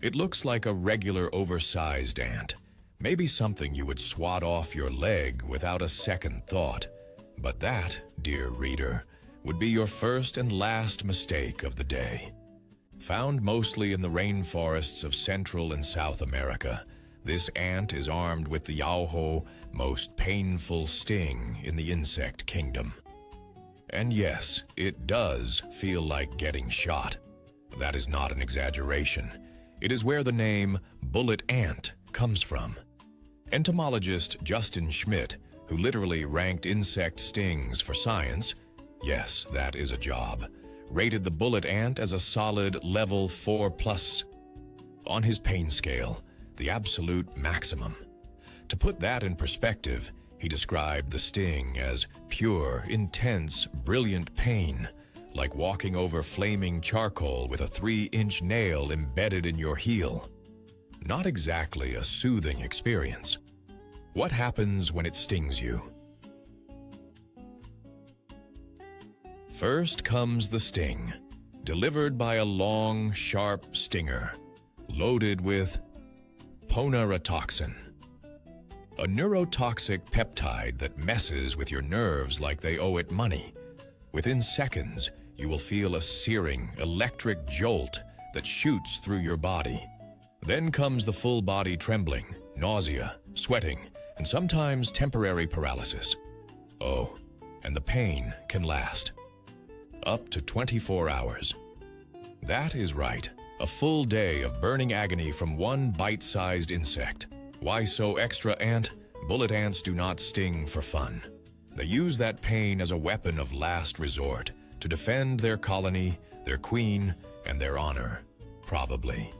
It looks like a regular oversized ant, maybe something you would swat off your leg without a second thought. But that, dear reader, would be your first and last mistake of the day. Found mostly in the rainforests of Central and South America, this ant is armed with the Yauho, most painful sting in the insect kingdom. And yes, it does feel like getting shot. That is not an exaggeration. It is where the name bullet ant comes from. Entomologist Justin Schmidt, who literally ranked insect stings for science, yes, that is a job, rated the bullet ant as a solid level 4+ on his pain scale, the absolute maximum. To put that in perspective, he described the sting as pure, intense, brilliant pain, like walking over flaming charcoal with a 3-inch nail embedded in your heel. Not exactly a soothing experience. What happens when it stings you? First comes the sting, delivered by a long, sharp stinger, loaded with ponerotoxin, a neurotoxic peptide that messes with your nerves like they owe it money. Within seconds, you will feel a searing, electric jolt that shoots through your body. Then comes the full body trembling, nausea, sweating, and sometimes temporary paralysis. Oh, and the pain can last up to 24 hours. That is right, a full day of burning agony from one bite-sized insect. Why so extra, ant? Bullet ants do not sting for fun. They use that pain as a weapon of last resort to defend their colony, their queen, and their honor, probably.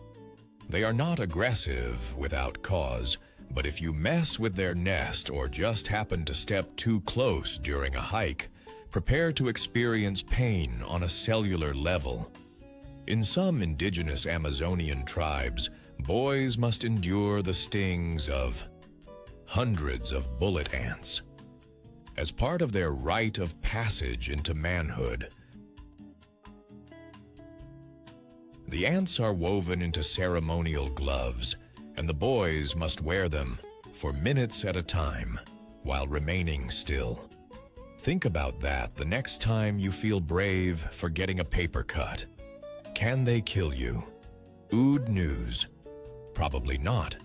They are not aggressive without cause, but if you mess with their nest or just happen to step too close during a hike, prepare to experience pain on a cellular level. In some indigenous Amazonian tribes, boys must endure the stings of hundreds of bullet ants. As part of their rite of passage into manhood, the ants are woven into ceremonial gloves, and the boys must wear them for minutes at a time while remaining still. Think about that the next time you feel brave for getting a paper cut. Can they kill you? Ood news. Probably not.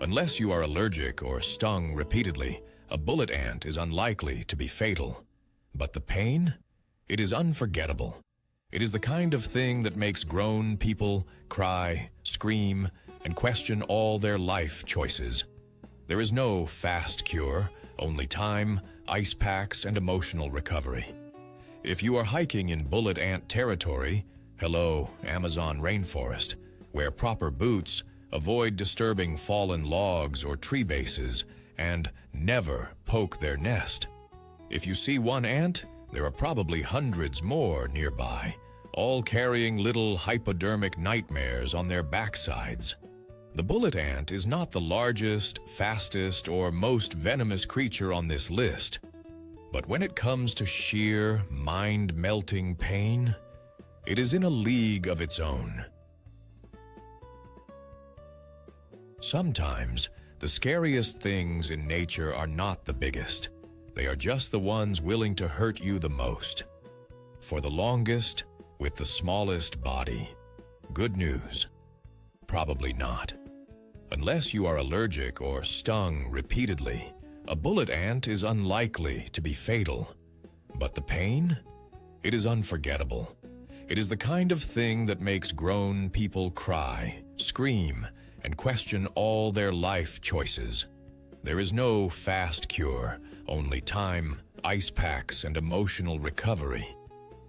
Unless you are allergic or stung repeatedly, a bullet ant is unlikely to be fatal. But the pain? It is unforgettable. It is the kind of thing that makes grown people cry, scream, and question all their life choices. There is no fast cure, only time, ice packs, and emotional recovery. If you are hiking in bullet ant territory, hello, Amazon rainforest, wear proper boots, avoid disturbing fallen logs or tree bases, and never poke their nest. If you see one ant, there are probably hundreds more nearby, all carrying little hypodermic nightmares on their backsides. The bullet ant is not the largest, fastest, or most venomous creature on this list. But when it comes to sheer, mind-melting pain, it is in a league of its own. Sometimes, the scariest things in nature are not the biggest. They are just the ones willing to hurt you the most. For the longest, with the smallest body. Good news. Probably not. Unless you are allergic or stung repeatedly, a bullet ant is unlikely to be fatal. But the pain? It is unforgettable. It is the kind of thing that makes grown people cry, scream, and question all their life choices. There is no fast cure, only time, ice packs, and emotional recovery.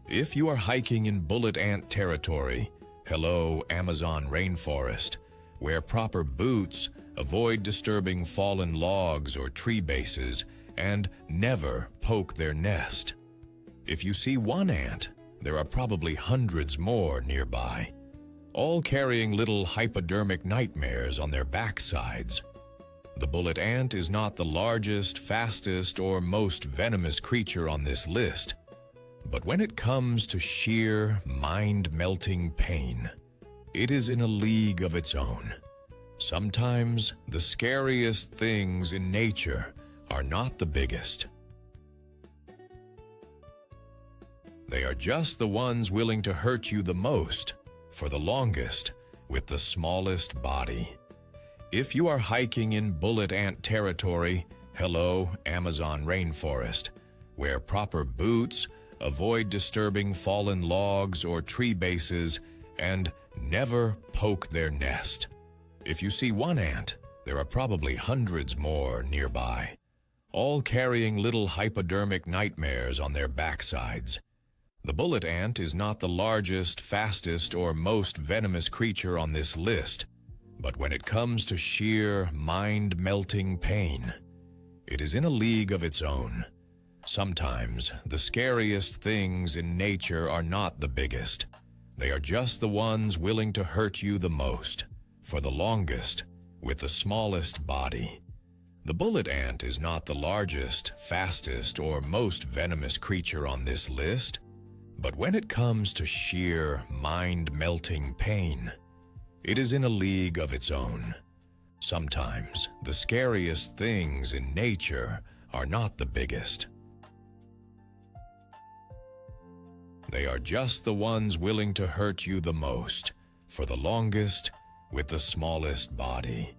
If you are hiking in bullet ant territory, hello, Amazon rainforest, wear proper boots, avoid disturbing fallen logs or tree bases, and never poke their nest. If you see one ant, there are probably hundreds more nearby, all carrying little hypodermic nightmares on their backsides. The bullet ant is not the largest, fastest, or most venomous creature on this list. But when it comes to sheer, mind-melting pain, it is in a league of its own. Sometimes the scariest things in nature are not the biggest. They are just the ones willing to hurt you the most, for the longest, with the smallest body. If you are hiking in bullet ant territory, hello, Amazon rainforest, wear proper boots, avoid disturbing fallen logs or tree bases, and never poke their nest. If you see one ant, there are probably hundreds more nearby, all carrying little hypodermic nightmares on their backsides. The bullet ant is not the largest, fastest, or most venomous creature on this list, but when it comes to sheer, mind-melting pain, it is in a league of its own. Sometimes, the scariest things in nature are not the biggest. They are just the ones willing to hurt you the most, for the longest, with the smallest body. The bullet ant is not the largest, fastest, or most venomous creature on this list, but when it comes to sheer, mind-melting pain, it is in a league of its own. Sometimes, the scariest things in nature are not the biggest. They are just the ones willing to hurt you the most, for the longest, with the smallest body.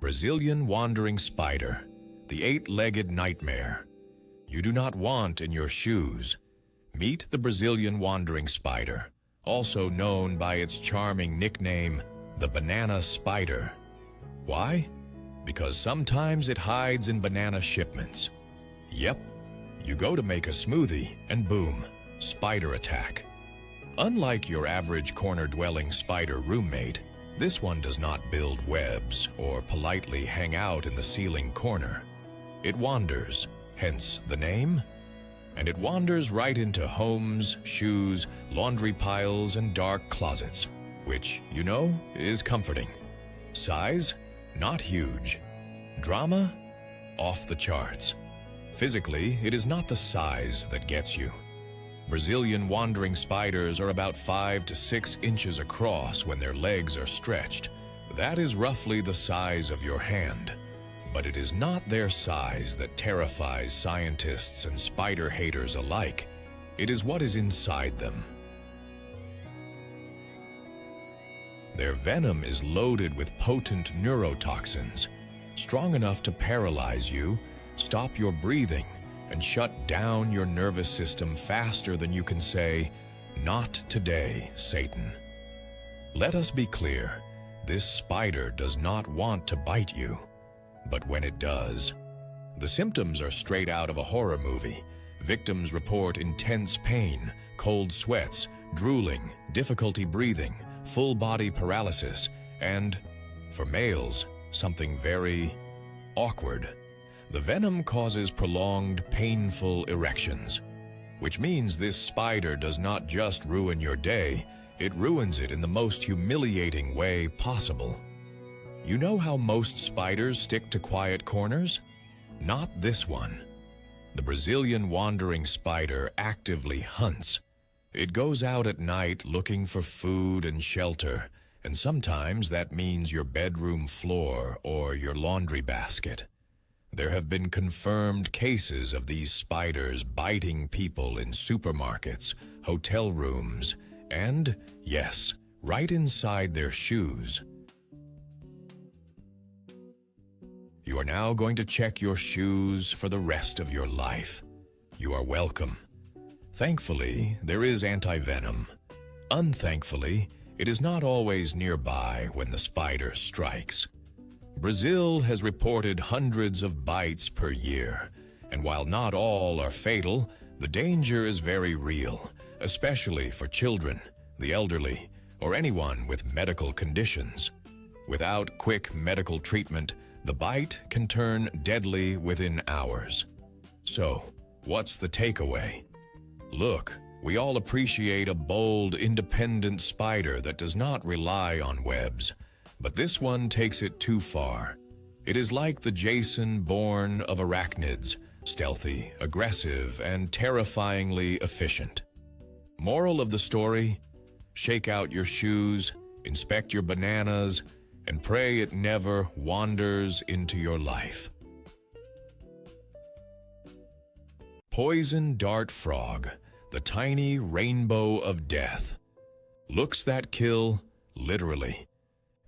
Brazilian wandering spider, the eight-legged nightmare. You do not want in your shoes. Meet the Brazilian wandering spider, also known by its charming nickname, the banana spider. Why? Because sometimes it hides in banana shipments. Yep, you go to make a smoothie and boom, spider attack. Unlike your average corner-dwelling spider roommate, this one does not build webs or politely hang out in the ceiling corner. It wanders, hence the name. And it wanders right into homes, shoes, laundry piles, and dark closets, which, you know, is comforting. Size? Not huge. Drama? Off the charts. Physically, it is not the size that gets you. Brazilian wandering spiders are about 5 to 6 inches across when their legs are stretched. That is roughly the size of your hand. But it is not their size that terrifies scientists and spider haters alike. It is what is inside them. Their venom is loaded with potent neurotoxins, strong enough to paralyze you, stop your breathing, and shut down your nervous system faster than you can say, "Not today, Satan." Let us be clear, this spider does not want to bite you. But when it does, the symptoms are straight out of a horror movie. Victims report intense pain, cold sweats, drooling, difficulty breathing, full body paralysis, and, for males, something very awkward. The venom causes prolonged, painful erections, which means this spider does not just ruin your day, it ruins it in the most humiliating way possible. You know how most spiders stick to quiet corners? Not this one. The Brazilian wandering spider actively hunts. It goes out at night looking for food and shelter, and sometimes that means your bedroom floor or your laundry basket. There have been confirmed cases of these spiders biting people in supermarkets, hotel rooms, and, yes, right inside their shoes. You are now going to check your shoes for the rest of your life. You are welcome. Thankfully, there is anti-venom. Unthankfully, it is not always nearby when the spider strikes. Brazil has reported hundreds of bites per year, and while not all are fatal, the danger is very real, especially for children, the elderly, or anyone with medical conditions. Without quick medical treatment, the bite can turn deadly within hours. So, what's the takeaway? Look, we all appreciate a bold, independent spider that does not rely on webs. But this one takes it too far. It is like the Jason Bourne of arachnids, stealthy, aggressive, and terrifyingly efficient. Moral of the story? Shake out your shoes, inspect your bananas, and pray it never wanders into your life. Poison dart frog, the tiny rainbow of death. Looks that kill, literally.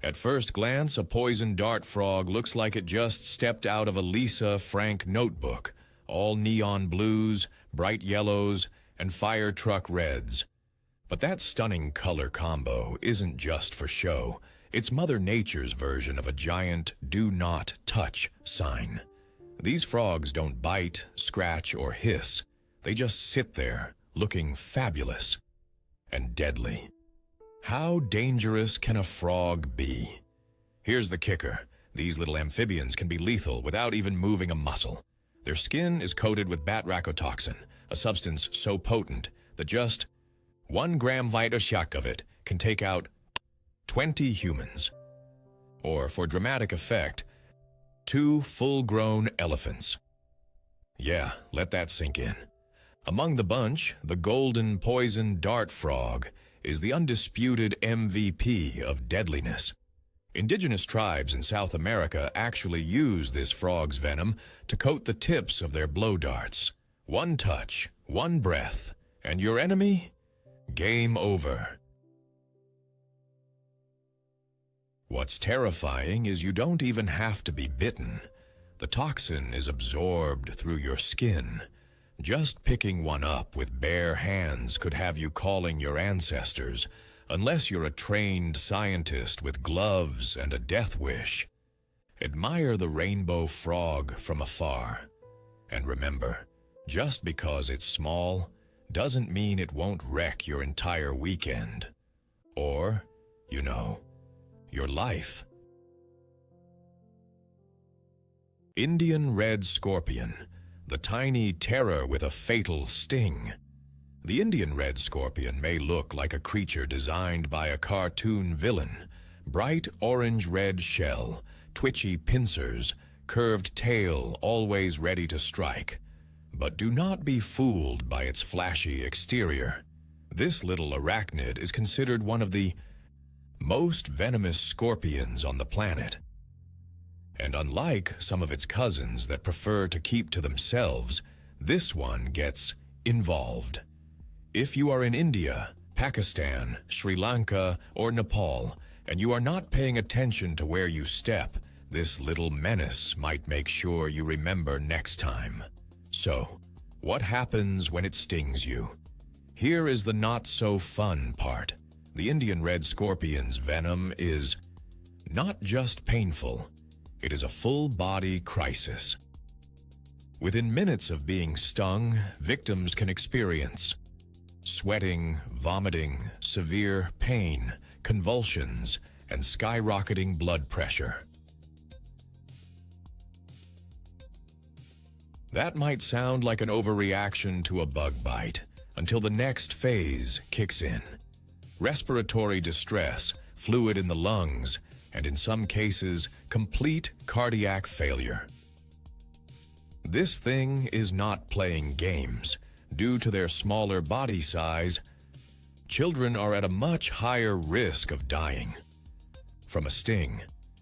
At first glance, a poison dart frog looks like it just stepped out of a Lisa Frank notebook, all neon blues, bright yellows, and fire truck reds. But that stunning color combo isn't just for show. It's Mother Nature's version of a giant do not touch sign. These frogs don't bite, scratch, or hiss. They just sit there, looking fabulous and deadly. How dangerous can a frog be? Here's the kicker. These little amphibians can be lethal without even moving a muscle. Their skin is coated with batrachotoxin, a substance so potent that just 1 gram Vitoshak of it can take out 20 humans. Or, for dramatic effect, 2 full-grown elephants. Yeah, let that sink in. Among the bunch, the golden poison dart frog is the undisputed MVP of deadliness. Indigenous tribes in South America actually use this frog's venom to coat the tips of their blow darts. 1 touch, 1 breath, and your enemy? Game over. What's terrifying is you don't even have to be bitten. The toxin is absorbed through your skin. Just picking one up with bare hands could have you calling your ancestors, unless you're a trained scientist with gloves and a death wish. Admire the rainbow frog from afar. And remember, just because it's small doesn't mean it won't wreck your entire weekend. Or, your life. Indian red scorpion, the tiny terror with a fatal sting. The Indian red scorpion may look like a creature designed by a cartoon villain. Bright orange-red shell, twitchy pincers, curved tail always ready to strike. But do not be fooled by its flashy exterior. This little arachnid is considered one of the most venomous scorpions on the planet. And unlike some of its cousins that prefer to keep to themselves, this one gets involved. If you are in India, Pakistan, Sri Lanka, or Nepal, and you are not paying attention to where you step, this little menace might make sure you remember next time. So, what happens when it stings you? Here is the not-so-fun part. The Indian red scorpion's venom is not just painful, it is a full-body crisis. Within minutes of being stung, victims can experience sweating, vomiting, severe pain, convulsions, and skyrocketing blood pressure. That might sound like an overreaction to a bug bite, until the next phase kicks in. Respiratory distress, fluid in the lungs, and in some cases, complete cardiac failure. This thing is not playing games. Due to their smaller body size, children are at a much higher risk of dying from a sting.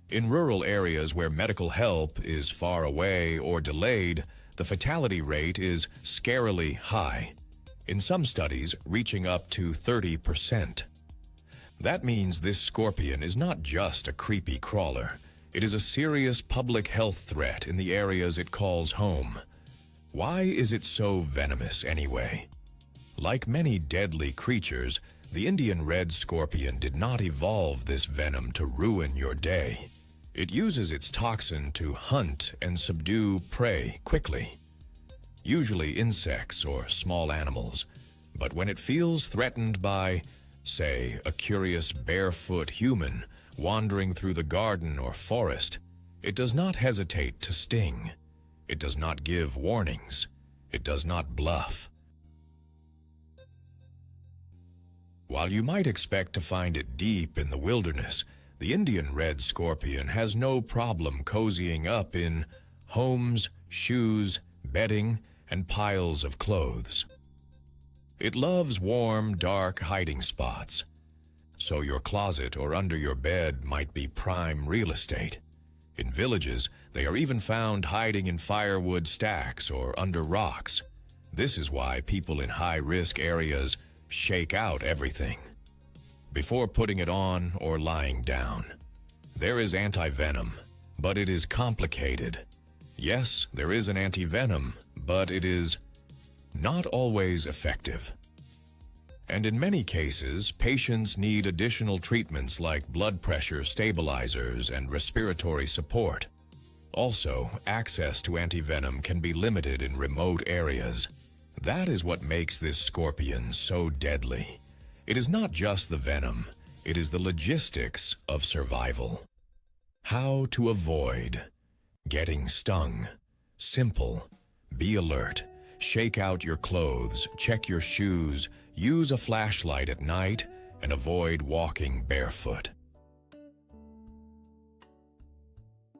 In rural areas where medical help is far away or delayed, the fatality rate is scarily high, in some studies reaching up to 30%. That means this scorpion is not just a creepy crawler. It is a serious public health threat in the areas it calls home. Why is it so venomous anyway? Like many deadly creatures, the Indian red scorpion did not evolve this venom to ruin your day. It uses its toxin to hunt and subdue prey quickly, usually insects or small animals. But when it feels threatened by, say, a curious barefoot human wandering through the garden or forest, it does not hesitate to sting. It does not give warnings. It does not bluff. While you might expect to find it deep in the wilderness, the Indian red scorpion has no problem cozying up in homes, shoes, bedding, and piles of clothes. It loves warm, dark hiding spots, so your closet or under your bed might be prime real estate. In villages, they are even found hiding in firewood stacks or under rocks. This is why people in high-risk areas shake out everything before putting it on or lying down. There is anti-venom, but it is complicated. Yes, there is an anti-venom, but it is not always effective. And in many cases, patients need additional treatments like blood pressure stabilizers and respiratory support. Also, access to antivenom can be limited in remote areas. That is what makes this scorpion so deadly. It is not just the venom, it is the logistics of survival. How to avoid getting stung. Simple. Be alert. Shake out your clothes, check your shoes, use a flashlight at night, and avoid walking barefoot.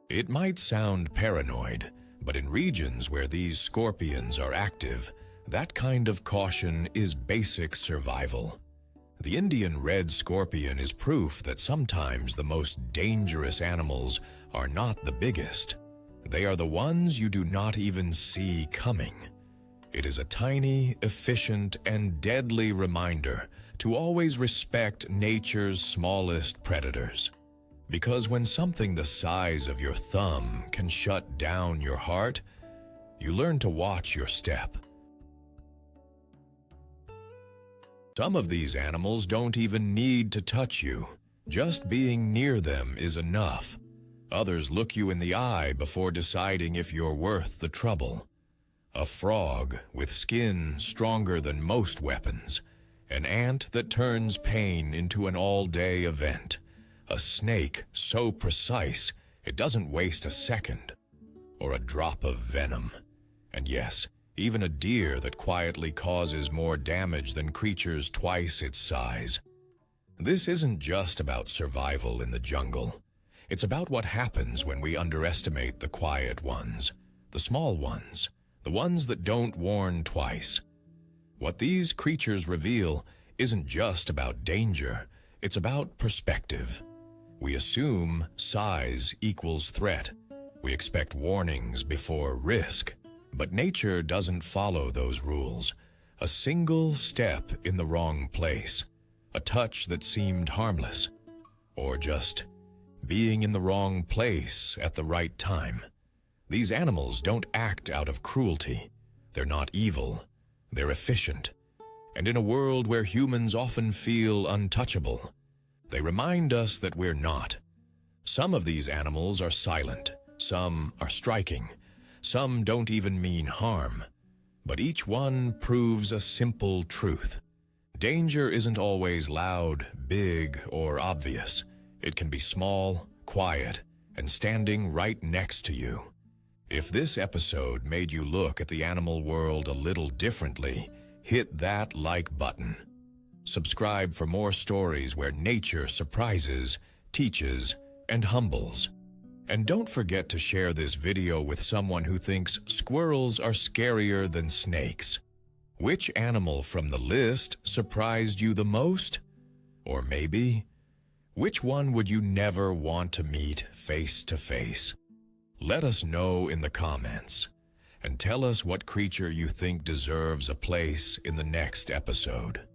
It might sound paranoid, but in regions where these scorpions are active, that kind of caution is basic survival. The Indian red scorpion is proof that sometimes the most dangerous animals are not the biggest. They are the ones you do not even see coming. It is a tiny, efficient, and deadly reminder to always respect nature's smallest predators. Because when something the size of your thumb can shut down your heart, you learn to watch your step. Some of these animals don't even need to touch you. Just being near them is enough. Others look you in the eye before deciding if you're worth the trouble. A frog with skin stronger than most weapons. An ant that turns pain into an all-day event. A snake so precise it doesn't waste a second. Or a drop of venom. And yes, even a deer that quietly causes more damage than creatures twice its size. This isn't just about survival in the jungle. It's about what happens when we underestimate the quiet ones, the small ones, the ones that don't warn twice. What these creatures reveal isn't just about danger, it's about perspective. We assume size equals threat. We expect warnings before risk. But nature doesn't follow those rules. A single step in the wrong place, a touch that seemed harmless, or just being in the wrong place at the right time. These animals don't act out of cruelty. They're not evil. They're efficient. And in a world where humans often feel untouchable, they remind us that we're not. Some of these animals are silent. Some are striking. Some don't even mean harm. But each one proves a simple truth. Danger isn't always loud, big, or obvious. It can be small, quiet, and standing right next to you. If this episode made you look at the animal world a little differently, hit that like button. Subscribe for more stories where nature surprises, teaches, and humbles. And don't forget to share this video with someone who thinks squirrels are scarier than snakes. Which animal from the list surprised you the most? Or maybe, which one would you never want to meet face to face? Let us know in the comments, and tell us what creature you think deserves a place in the next episode.